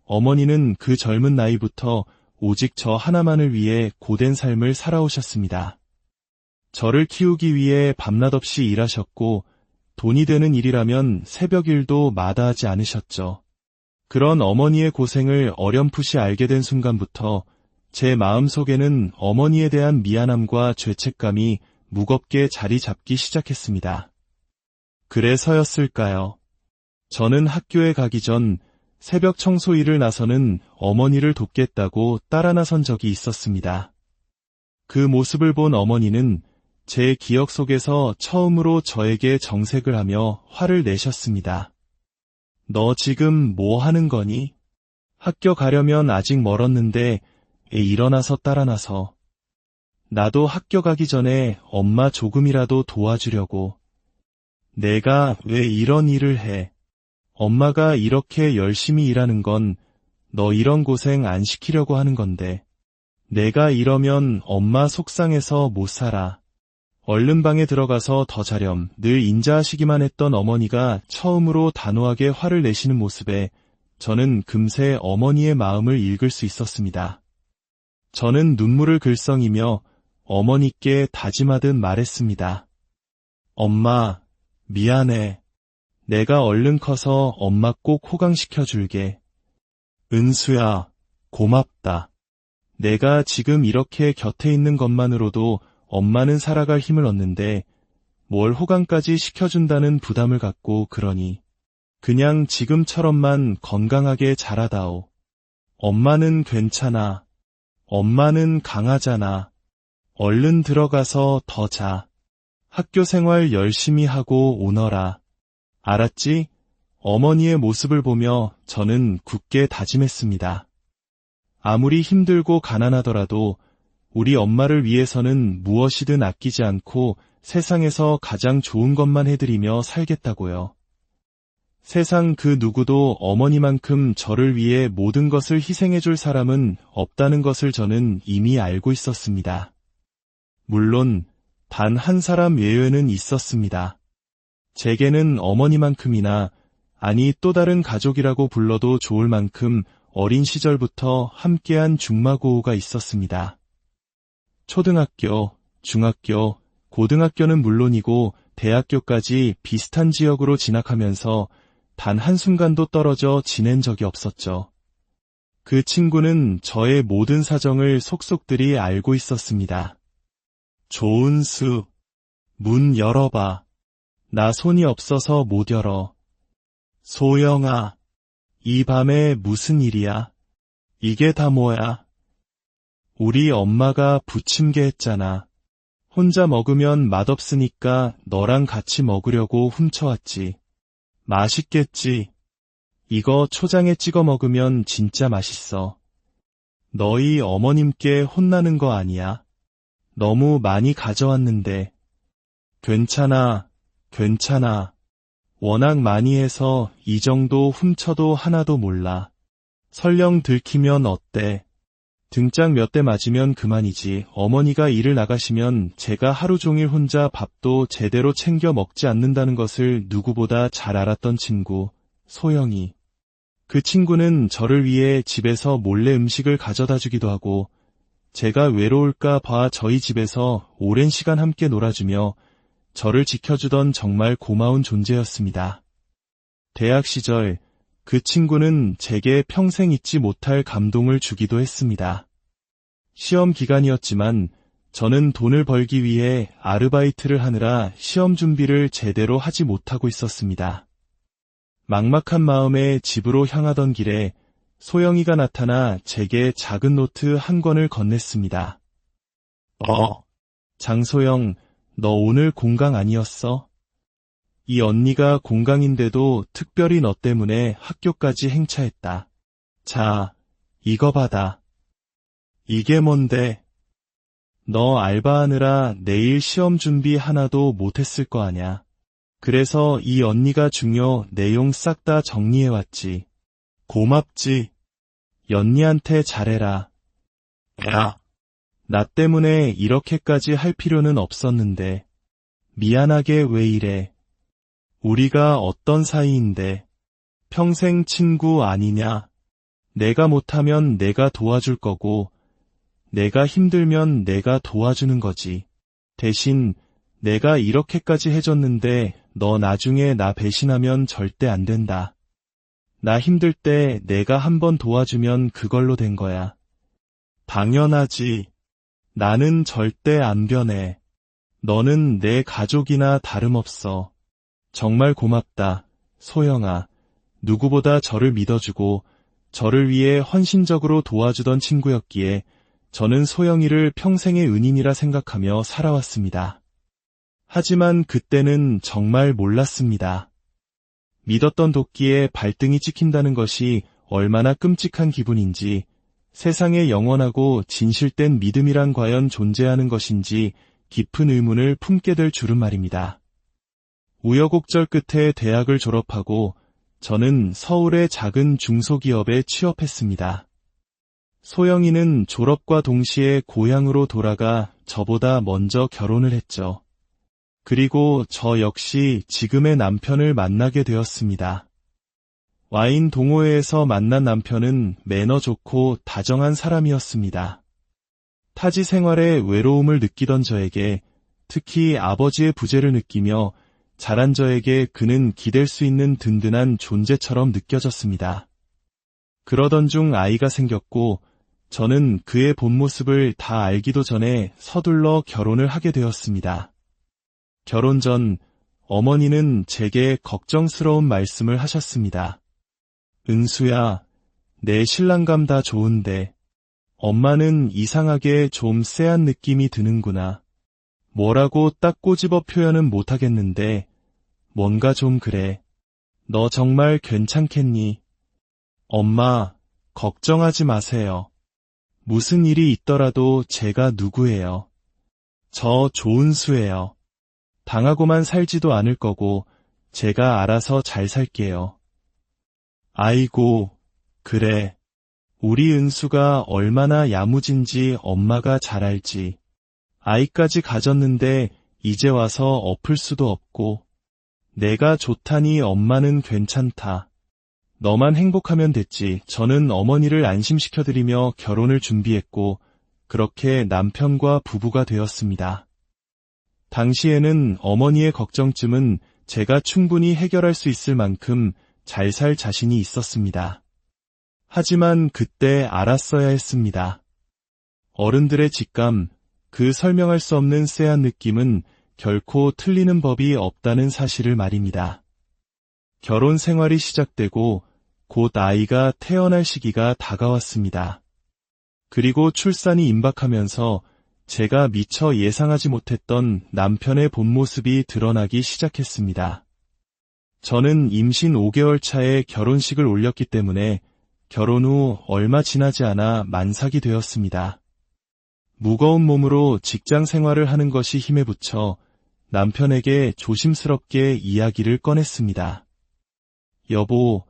S1: 어머니는 그 젊은 나이부터 오직 저 하나만을 위해 고된 삶을 살아오셨습니다. 저를 키우기 위해 밤낮 없이 일하셨고 돈이 되는 일이라면 새벽 일도 마다하지 않으셨죠. 그런 어머니의 고생을 어렴풋이 알게 된 순간부터 제 마음속에는 어머니에 대한 미안함과 죄책감이 무겁게 자리 잡기 시작했습니다. 그래서였을까요? 저는 학교에 가기 전 새벽 청소 일을 나서는 어머니를 돕겠다고 따라 나선 적이 있었습니다. 그 모습을 본 어머니는 제 기억 속에서 처음으로 저에게 정색을 하며 화를 내셨습니다. 너 지금 뭐 하는 거니? 학교 가려면 아직 멀었는데 일어나서 따라 나서. 나도 학교 가기 전에 엄마 조금이라도 도와주려고. 내가 왜 이런 일을 해? 엄마가 이렇게 열심히 일하는 건 너 이런 고생 안 시키려고 하는 건데. 내가 이러면 엄마 속상해서 못 살아. 얼른 방에 들어가서 더 자렴. 늘 인자하시기만 했던 어머니가 처음으로 단호하게 화를 내시는 모습에 저는 금세 어머니의 마음을 읽을 수 있었습니다. 저는 눈물을 글썽이며 어머니께 다짐하듯 말했습니다. 엄마, 미안해. 내가 얼른 커서 엄마 꼭 호강시켜 줄게. 은수야, 고맙다. 내가 지금 이렇게 곁에 있는 것만으로도 엄마는 살아갈 힘을 얻는데 뭘 호강까지 시켜준다는 부담을 갖고 그러니. 그냥 지금처럼만 건강하게 자라다오. 엄마는 괜찮아. 엄마는 강하잖아. 얼른 들어가서 더 자. 학교 생활 열심히 하고 오너라. 알았지? 어머니의 모습을 보며 저는 굳게 다짐했습니다. 아무리 힘들고 가난하더라도 우리 엄마를 위해서는 무엇이든 아끼지 않고 세상에서 가장 좋은 것만 해드리며 살겠다고요. 세상 그 누구도 어머니만큼 저를 위해 모든 것을 희생해줄 사람은 없다는 것을 저는 이미 알고 있었습니다. 물론 단 한 사람 외에는 있었습니다. 제게는 어머니만큼이나, 아니 또 다른 가족이라고 불러도 좋을 만큼 어린 시절부터 함께한 중마고우가 있었습니다. 초등학교, 중학교, 고등학교는 물론이고 대학교까지 비슷한 지역으로 진학하면서 단 한순간도 떨어져 지낸 적이 없었죠. 그 친구는 저의 모든 사정을 속속들이 알고 있었습니다. 조은수, 문 열어봐. 나 손이 없어서 못 열어. 소영아, 이 밤에 무슨 일이야? 이게 다 뭐야? 우리 엄마가 부침개 했잖아. 혼자 먹으면 맛없으니까 너랑 같이 먹으려고 훔쳐왔지. 맛있겠지? 이거 초장에 찍어 먹으면 진짜 맛있어. 너희 어머님께 혼나는 거 아니야? 너무 많이 가져왔는데. 괜찮아, 괜찮아. 워낙 많이 해서 이 정도 훔쳐도 하나도 몰라. 설령 들키면 어때? 등짝 몇 대 맞으면 그만이지. 어머니가 일을 나가시면 제가 하루 종일 혼자 밥도 제대로 챙겨 먹지 않는다는 것을 누구보다 잘 알았던 친구, 소영이. 그 친구는 저를 위해 집에서 몰래 음식을 가져다 주기도 하고, 제가 외로울까 봐 저희 집에서 오랜 시간 함께 놀아주며 저를 지켜주던 정말 고마운 존재였습니다. 대학 시절 그 친구는 제게 평생 잊지 못할 감동을 주기도 했습니다. 시험 기간이었지만 저는 돈을 벌기 위해 아르바이트를 하느라 시험 준비를 제대로 하지 못하고 있었습니다. 막막한 마음에 집으로 향하던 길에 소영이가 나타나 제게 작은 노트 한 권을 건넸습니다. 장소영, 너 오늘 공강 아니었어? 이 언니가 공강인데도 특별히 너 때문에 학교까지 행차했다. 자, 이거 받아. 이게 뭔데? 너 알바하느라 내일 시험 준비 하나도 못했을 거 아냐. 그래서 이 언니가 중요 내용 싹 다 정리해왔지. 고맙지. 연니한테 잘해라.
S2: 야,
S1: 나 때문에 이렇게까지 할 필요는 없었는데. 미안하게 왜 이래. 우리가 어떤 사이인데. 평생 친구 아니냐. 내가 못하면 내가 도와줄 거고, 내가 힘들면 내가 도와주는 거지. 대신 내가 이렇게까지 해줬는데 너 나중에 나 배신하면 절대 안 된다. 나 힘들 때 내가 한번 도와주면 그걸로 된 거야. 당연하지. 나는 절대 안 변해. 너는 내 가족이나 다름없어. 정말 고맙다, 소영아. 누구보다 저를 믿어주고 저를 위해 헌신적으로 도와주던 친구였기에 저는 소영이를 평생의 은인이라 생각하며 살아왔습니다. 하지만 그때는 정말 몰랐습니다. 믿었던 도끼에 발등이 찍힌다는 것이 얼마나 끔찍한 기분인지, 세상에 영원하고 진실된 믿음이란 과연 존재하는 것인지 깊은 의문을 품게 될 줄은 말입니다. 우여곡절 끝에 대학을 졸업하고 저는 서울의 작은 중소기업에 취업했습니다. 소영이는 졸업과 동시에 고향으로 돌아가 저보다 먼저 결혼을 했죠. 그리고 저 역시 지금의 남편을 만나게 되었습니다. 와인 동호회에서 만난 남편은 매너 좋고 다정한 사람이었습니다. 타지 생활에 외로움을 느끼던 저에게, 특히 아버지의 부재를 느끼며 자란 저에게 그는 기댈 수 있는 든든한 존재처럼 느껴졌습니다. 그러던 중 아이가 생겼고 저는 그의 본 모습을 다 알기도 전에 서둘러 결혼을 하게 되었습니다. 결혼 전 어머니는 제게 걱정스러운 말씀을 하셨습니다. 은수야, 내 신랑감 다 좋은데 엄마는 이상하게 좀 쎄한 느낌이 드는구나. 뭐라고 딱 꼬집어 표현은 못하겠는데 뭔가 좀 그래. 너 정말 괜찮겠니? 엄마, 걱정하지 마세요. 무슨 일이 있더라도 제가 누구예요? 저 조은수예요. 당하고만 살지도 않을 거고 제가 알아서 잘 살게요. 아이고, 그래. 우리 은수가 얼마나 야무진지 엄마가 잘 알지. 아이까지 가졌는데 이제 와서 엎을 수도 없고, 내가 좋다니 엄마는 괜찮다. 너만 행복하면 됐지. 저는 어머니를 안심시켜드리며 결혼을 준비했고 그렇게 남편과 부부가 되었습니다. 당시에는 어머니의 걱정쯤은 제가 충분히 해결할 수 있을 만큼 잘 살 자신이 있었습니다. 하지만 그때 알았어야 했습니다. 어른들의 직감, 그 설명할 수 없는 쎄한 느낌은 결코 틀리는 법이 없다는 사실을 말입니다. 결혼 생활이 시작되고 곧 아이가 태어날 시기가 다가왔습니다. 그리고 출산이 임박하면서 제가 미처 예상하지 못했던 남편의 본 모습이 드러나기 시작했습니다. 저는 임신 5개월 차에 결혼식을 올렸기 때문에 결혼 후 얼마 지나지 않아 만삭이 되었습니다. 무거운 몸으로 직장 생활을 하는 것이 힘에 부쳐 남편에게 조심스럽게 이야기를 꺼냈습니다. 여보,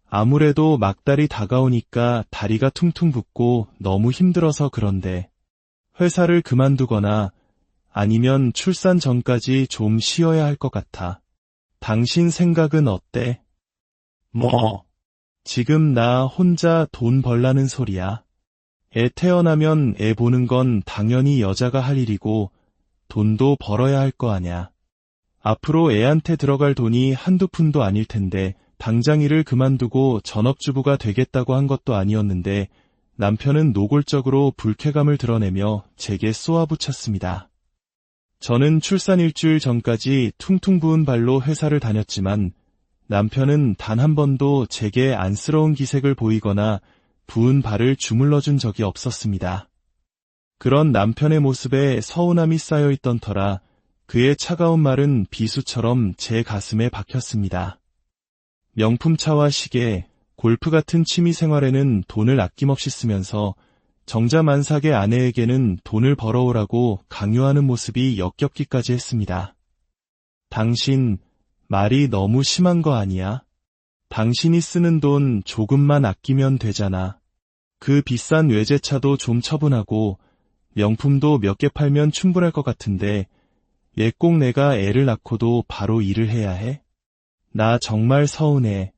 S1: 아무래도 막달이 다가오니까 다리가 퉁퉁 붓고 너무 힘들어서 그런데 회사를 그만두거나 아니면 출산 전까지 좀 쉬어야 할 것 같아. 당신 생각은 어때?
S2: 뭐,
S1: 지금 나 혼자 돈 벌라는 소리야. 애 태어나면 애 보는 건 당연히 여자가 할 일이고 돈도 벌어야 할 거 아냐. 앞으로 애한테 들어갈 돈이 한두 푼도 아닐 텐데 당장 일을 그만두고 전업주부가 되겠다고 한 것도 아니었는데 남편은 노골적으로 불쾌감을 드러내며 제게 쏘아붙였습니다. 저는 출산 일주일 전까지 퉁퉁 부은 발로 회사를 다녔지만 남편은 단 한 번도 제게 안쓰러운 기색을 보이거나 부은 발을 주물러준 적이 없었습니다. 그런 남편의 모습에 서운함이 쌓여있던 터라 그의 차가운 말은 비수처럼 제 가슴에 박혔습니다. 명품차와 시계, 골프 같은 취미 생활에는 돈을 아낌없이 쓰면서 정자만삭의 아내에게는 돈을 벌어오라고 강요하는 모습이 역겹기까지 했습니다. 당신, 말이 너무 심한 거 아니야? 당신이 쓰는 돈 조금만 아끼면 되잖아. 그 비싼 외제차도 좀 처분하고 명품도 몇 개 팔면 충분할 것 같은데 왜 꼭 내가 애를 낳고도 바로 일을 해야 해? 나 정말 서운해.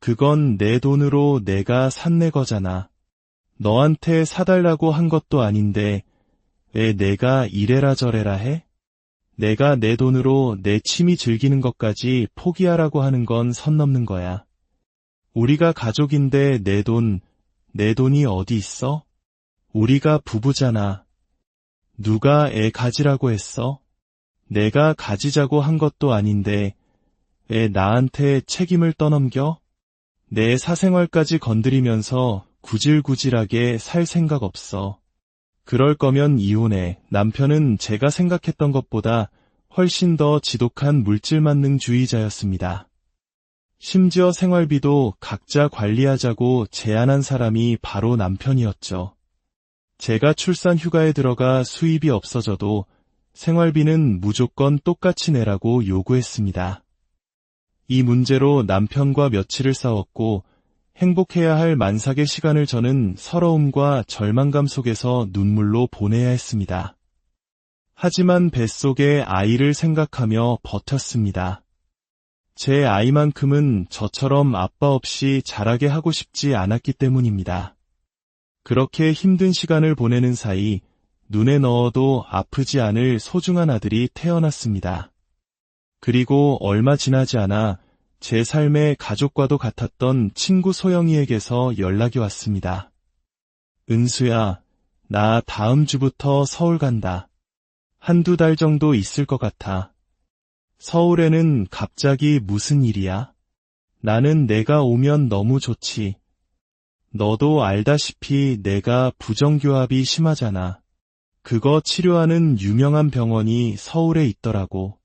S1: 그건 내 돈으로 내가 산 내 거잖아. 너한테 사달라고 한 것도 아닌데 왜 내가 이래라 저래라 해? 내가 내 돈으로 내 취미 즐기는 것까지 포기하라고 하는 건 선 넘는 거야. 우리가 가족인데 내 돈이 어디 있어? 우리가 부부잖아. 누가 애 가지라고 했어? 내가 가지자고 한 것도 아닌데 왜 나한테 책임을 떠넘겨? 내 사생활까지 건드리면서 구질구질하게 살 생각 없어. 그럴 거면 이혼해. 남편은 제가 생각했던 것보다 훨씬 더 지독한 물질만능주의자였습니다. 심지어 생활비도 각자 관리하자고 제안한 사람이 바로 남편이었죠. 제가 출산 휴가에 들어가 수입이 없어져도 생활비는 무조건 똑같이 내라고 요구했습니다. 이 문제로 남편과 며칠을 싸웠고 행복해야 할 만삭의 시간을 저는 서러움과 절망감 속에서 눈물로 보내야 했습니다. 하지만 뱃속의 아이를 생각하며 버텼습니다. 제 아이만큼은 저처럼 아빠 없이 자라게 하고 싶지 않았기 때문입니다. 그렇게 힘든 시간을 보내는 사이 눈에 넣어도 아프지 않을 소중한 아들이 태어났습니다. 그리고 얼마 지나지 않아 제 삶의 가족과도 같았던 친구 소영이에게서 연락이 왔습니다. 은수야, 나 다음 주부터 서울 간다. 한두 달 정도 있을 것 같아. 서울에는 갑자기 무슨 일이야? 나는 내가 오면 너무 좋지. 너도 알다시피 내가 부정교합이 심하잖아. 그거 치료하는 유명한 병원이 서울에 있더라고.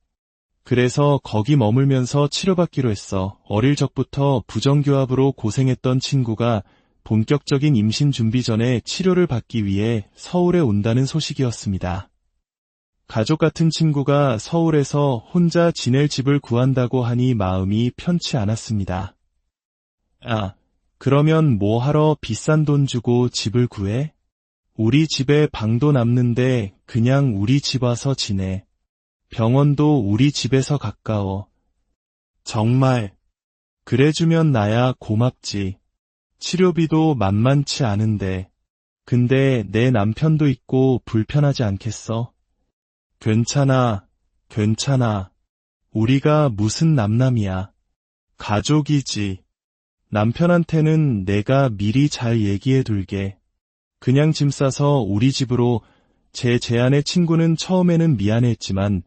S1: 그래서 거기 머물면서 치료받기로 했어. 어릴 적부터 부정교합으로 고생했던 친구가 본격적인 임신 준비 전에 치료를 받기 위해 서울에 온다는 소식이었습니다. 가족 같은 친구가 서울에서 혼자 지낼 집을 구한다고 하니 마음이 편치 않았습니다. 아, 그러면 뭐하러 비싼 돈 주고 집을 구해? 우리 집에 방도 남는데 그냥 우리 집 와서 지내. 병원도 우리 집에서 가까워. 정말. 그래주면 나야 고맙지. 치료비도 만만치 않은데. 근데 내 남편도 있고 불편하지 않겠어? 괜찮아, 괜찮아. 우리가 무슨 남남이야. 가족이지. 남편한테는 내가 미리 잘 얘기해 둘게. 그냥 짐 싸서 우리 집으로. 제 제안에 친구는 처음에는 미안해했지만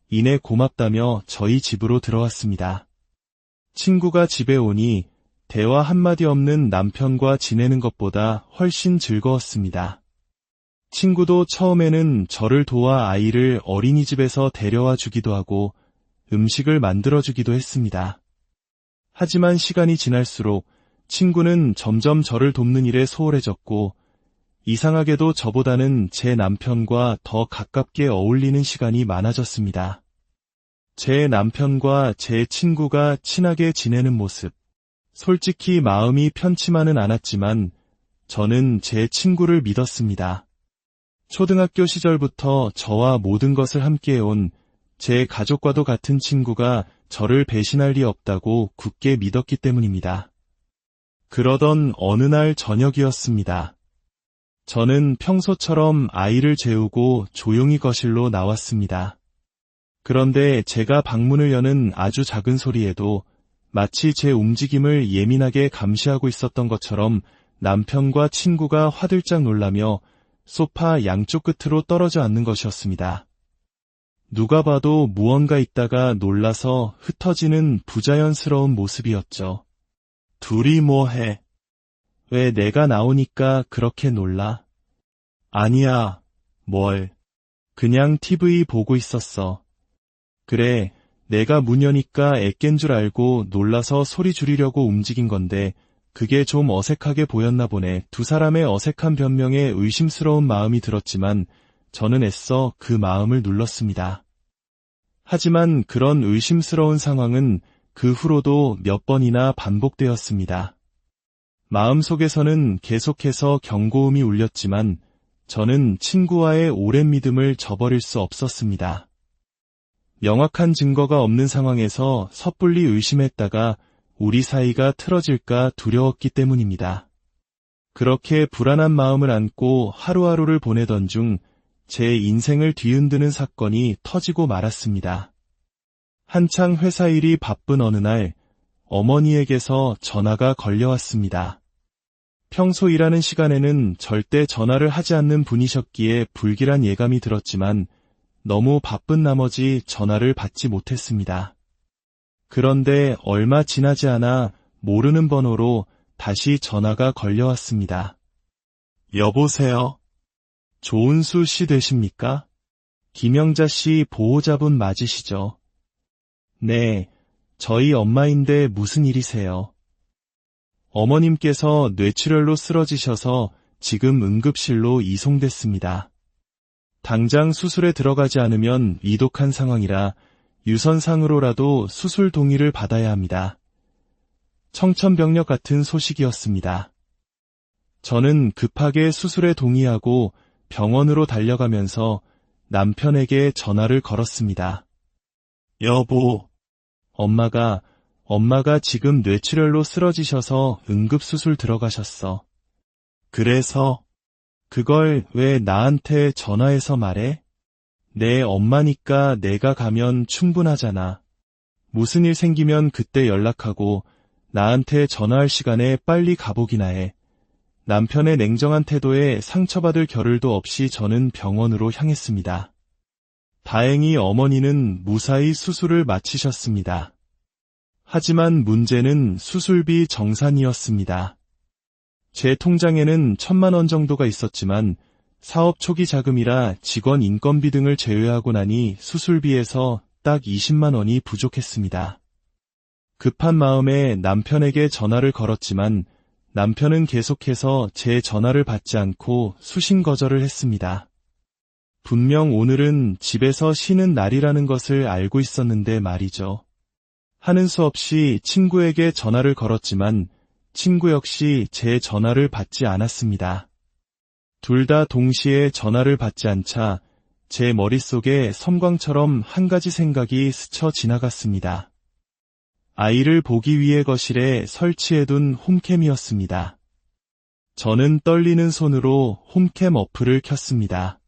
S1: 이내 고맙다며 저희 집으로 들어왔습니다. 친구가 집에 오니 대화 한마디 없는 남편과 지내는 것보다 훨씬 즐거웠습니다. 친구도 처음에는 저를 도와 아이를 어린이집에서 데려와 주기도 하고 음식을 만들어주기도 했습니다. 하지만 시간이 지날수록 친구는 점점 저를 돕는 일에 소홀해졌고 이상하게도 저보다는 제 남편과 더 가깝게 어울리는 시간이 많아졌습니다. 제 남편과 제 친구가 친하게 지내는 모습. 솔직히 마음이 편치만은 않았지만 저는 제 친구를 믿었습니다. 초등학교 시절부터 저와 모든 것을 함께해온 제 가족과도 같은 친구가 저를 배신할 리 없다고 굳게 믿었기 때문입니다. 그러던 어느 날 저녁이었습니다. 저는 평소처럼 아이를 재우고 조용히 거실로 나왔습니다. 그런데 제가 방문을 여는 아주 작은 소리에도 마치 제 움직임을 예민하게 감시하고 있었던 것처럼 남편과 친구가 화들짝 놀라며 소파 양쪽 끝으로 떨어져 앉는 것이었습니다. 누가 봐도 무언가 있다가 놀라서 흩어지는 부자연스러운 모습이었죠. 둘이 뭐해? 왜 내가 나오니까 그렇게 놀라? 아니야, 뭘. 그냥 TV 보고 있었어. 그래, 내가 문 여니까 애깬 줄 알고 놀라서 소리 줄이려고 움직인 건데 그게 좀 어색하게 보였나 보네. 두 사람의 어색한 변명에 의심스러운 마음이 들었지만 저는 애써 그 마음을 눌렀습니다. 하지만 그런 의심스러운 상황은 그 후로도 몇 번이나 반복되었습니다. 마음속에서는 계속해서 경고음이 울렸지만 저는 친구와의 오랜 믿음을 저버릴 수 없었습니다. 명확한 증거가 없는 상황에서 섣불리 의심했다가 우리 사이가 틀어질까 두려웠기 때문입니다. 그렇게 불안한 마음을 안고 하루하루를 보내던 중 제 인생을 뒤흔드는 사건이 터지고 말았습니다. 한창 회사 일이 바쁜 어느 날 어머니에게서 전화가 걸려왔습니다. 평소 일하는 시간에는 절대 전화를 하지 않는 분이셨기에 불길한 예감이 들었지만 너무 바쁜 나머지 전화를 받지 못했습니다. 그런데 얼마 지나지 않아 모르는 번호로 다시 전화가 걸려왔습니다. 여보세요? 조은수 씨 되십니까? 김영자 씨 보호자분 맞으시죠? 네, 저희 엄마인데 무슨 일이세요? 어머님께서 뇌출혈로 쓰러지셔서 지금 응급실로 이송됐습니다. 당장 수술에 들어가지 않으면 위독한 상황이라 유선상으로라도 수술 동의를 받아야 합니다. 청천벽력 같은 소식이었습니다. 저는 급하게 수술에 동의하고 병원으로 달려가면서 남편에게 전화를 걸었습니다. 여보, 엄마가 지금 뇌출혈로 쓰러지셔서 응급수술 들어가셨어. 그래서 그걸 왜 나한테 전화해서 말해? 내 엄마니까 내가 가면 충분하잖아. 무슨 일 생기면 그때 연락하고 나한테 전화할 시간에 빨리 가보기나 해. 남편의 냉정한 태도에 상처받을 겨를도 없이 저는 병원으로 향했습니다. 다행히 어머니는 무사히 수술을 마치셨습니다. 하지만 문제는 수술비 정산이었습니다. 제 통장에는 1,000만 원 정도가 있었지만 사업 초기 자금이라 직원 인건비 등을 제외하고 나니 수술비에서 딱 20만 원이 부족했습니다. 급한 마음에 남편에게 전화를 걸었지만 남편은 계속해서 제 전화를 받지 않고 수신 거절을 했습니다. 분명 오늘은 집에서 쉬는 날이라는 것을 알고 있었는데 말이죠. 하는 수 없이 친구에게 전화를 걸었지만 친구 역시 제 전화를 받지 않았습니다. 둘 다 동시에 전화를 받지 않자 제 머릿속에 섬광처럼 한 가지 생각이 스쳐 지나갔습니다. 아이를 보기 위해 거실에 설치해둔 홈캠이었습니다. 저는 떨리는 손으로 홈캠 어플을 켰습니다.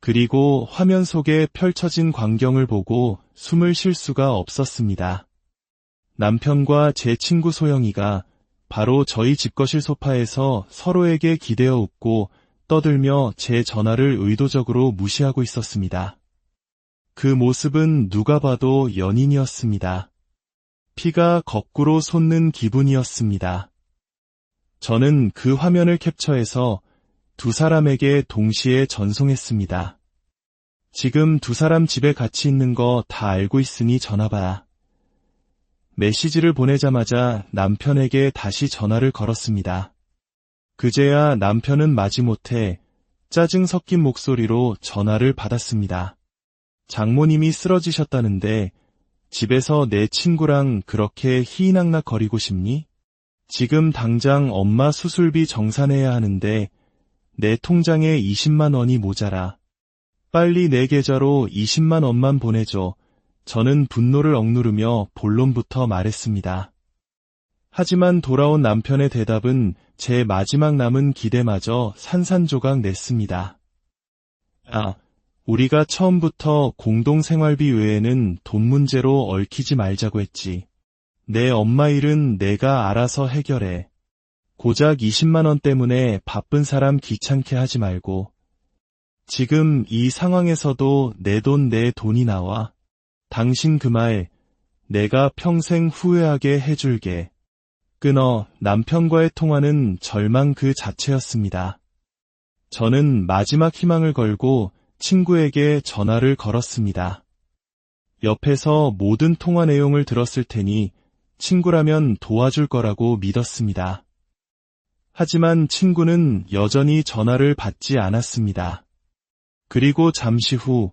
S1: 그리고 화면 속에 펼쳐진 광경을 보고 숨을 쉴 수가 없었습니다. 남편과 제 친구 소영이가 바로 저희 집거실 소파에서 서로에게 기대어 웃고 떠들며 제 전화를 의도적으로 무시하고 있었습니다. 그 모습은 누가 봐도 연인이었습니다. 피가 거꾸로 솟는 기분이었습니다. 저는 그 화면을 캡처해서 두 사람에게 동시에 전송했습니다. 지금 두 사람 집에 같이 있는 거 다 알고 있으니 전화봐. 메시지를 보내자마자 남편에게 다시 전화를 걸었습니다. 그제야 남편은 마지못해 짜증 섞인 목소리로 전화를 받았습니다. 장모님이 쓰러지셨다는데 집에서 내 친구랑 그렇게 희희낙낙 거리고 싶니? 지금 당장 엄마 수술비 정산해야 하는데 내 통장에 20만 원이 모자라. 빨리 내 계좌로 20만 원만 보내줘. 저는 분노를 억누르며 본론부터 말했습니다. 하지만 돌아온 남편의 대답은 제 마지막 남은 기대마저 산산조각 냈습니다. 우리가 처음부터 공동생활비 외에는 돈 문제로 얽히지 말자고 했지. 내 엄마 일은 내가 알아서 해결해. 고작 20만 원 때문에 바쁜 사람 귀찮게 하지 말고. 지금 이 상황에서도 내 돈 내 돈이 나와. 당신 그 말 내가 평생 후회하게 해줄게. 끊어. 남편과의 통화는 절망 그 자체였습니다. 저는 마지막 희망을 걸고 친구에게 전화를 걸었습니다. 옆에서 모든 통화 내용을 들었을 테니 친구라면 도와줄 거라고 믿었습니다. 하지만 친구는 여전히 전화를 받지 않았습니다. 그리고 잠시 후,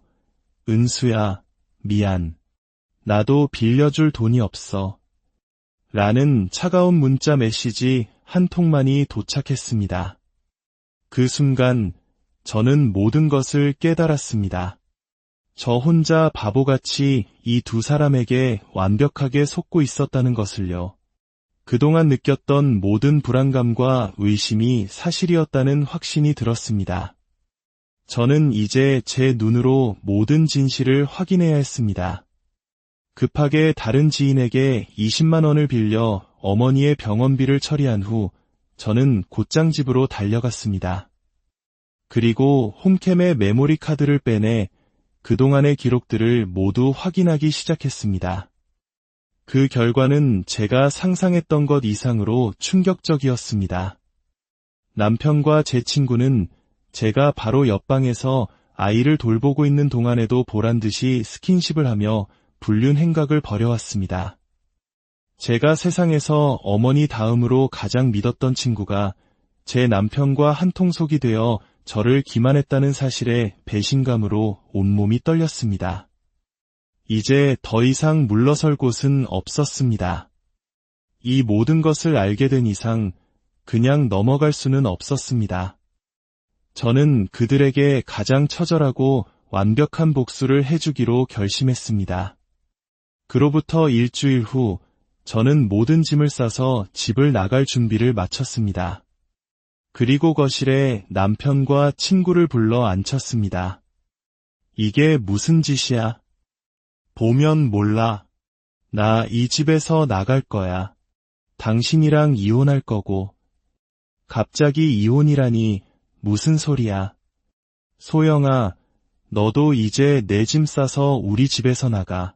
S1: 은수야, 미안. 나도 빌려줄 돈이 없어. 라는 차가운 문자 메시지 한 통만이 도착했습니다. 그 순간 저는 모든 것을 깨달았습니다. 저 혼자 바보같이 이 두 사람에게 완벽하게 속고 있었다는 것을요. 그동안 느꼈던 모든 불안감과 의심이 사실이었다는 확신이 들었습니다. 저는 이제 제 눈으로 모든 진실을 확인해야 했습니다. 급하게 다른 지인에게 20만 원을 빌려 어머니의 병원비를 처리한 후 저는 곧장 집으로 달려갔습니다. 그리고 홈캠의 메모리 카드를 빼내 그동안의 기록들을 모두 확인하기 시작했습니다. 그 결과는 제가 상상했던 것 이상으로 충격적이었습니다. 남편과 제 친구는 제가 바로 옆방에서 아이를 돌보고 있는 동안에도 보란듯이 스킨십을 하며 불륜 행각을 벌여왔습니다. 제가 세상에서 어머니 다음으로 가장 믿었던 친구가 제 남편과 한통속이 되어 저를 기만했다는 사실에 배신감으로 온몸이 떨렸습니다. 이제 더 이상 물러설 곳은 없었습니다. 이 모든 것을 알게 된 이상 그냥 넘어갈 수는 없었습니다. 저는 그들에게 가장 처절하고 완벽한 복수를 해주기로 결심했습니다. 그로부터 일주일 후 저는 모든 짐을 싸서 집을 나갈 준비를 마쳤습니다. 그리고 거실에 남편과 친구를 불러 앉혔습니다. 이게 무슨 짓이야? 보면 몰라. 나 이 집에서 나갈 거야. 당신이랑 이혼할 거고. 갑자기 이혼이라니 무슨 소리야. 소영아, 너도 이제 내 짐 싸서 우리 집에서 나가.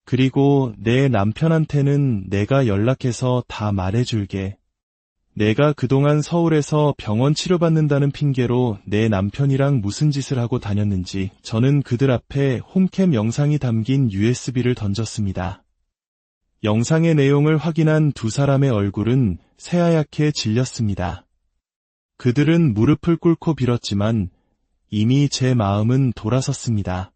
S1: 그리고 내 남편한테는 내가 연락해서 다 말해줄게. 내가 그동안 서울에서 병원 치료받는다는 핑계로 내 남편이랑 무슨 짓을 하고 다녔는지 저는 그들 앞에 홈캠 영상이 담긴 USB를 던졌습니다. 영상의 내용을 확인한 두 사람의 얼굴은 새하얗게 질렸습니다. 그들은 무릎을 꿇고 빌었지만 이미 제 마음은 돌아섰습니다.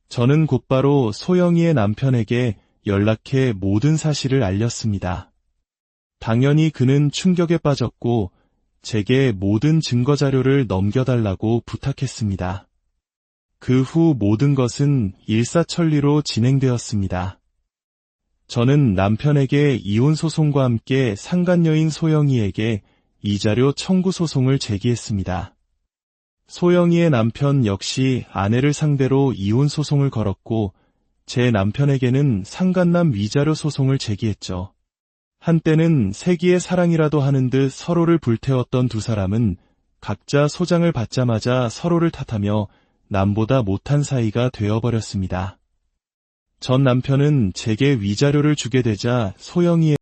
S1: 저는 곧바로 소영이의 남편에게 연락해 모든 사실을 알렸습니다. 당연히 그는 충격에 빠졌고 제게 모든 증거자료를 넘겨달라고 부탁했습니다. 그 후 모든 것은 일사천리로 진행되었습니다. 저는 남편에게 이혼 소송과 함께 상간녀인 소영이에게 이자료 청구 소송을 제기했습니다. 소영이의 남편 역시 아내를 상대로 이혼 소송을 걸었고 제 남편에게는 상간남 위자료 소송을 제기했죠. 한때는 세기의 사랑이라도 하는 듯 서로를 불태웠던 두 사람은 각자 소장을 받자마자 서로를 탓하며 남보다 못한 사이가 되어버렸습니다. 전 남편은 제게 위자료를 주게 되자 소영이의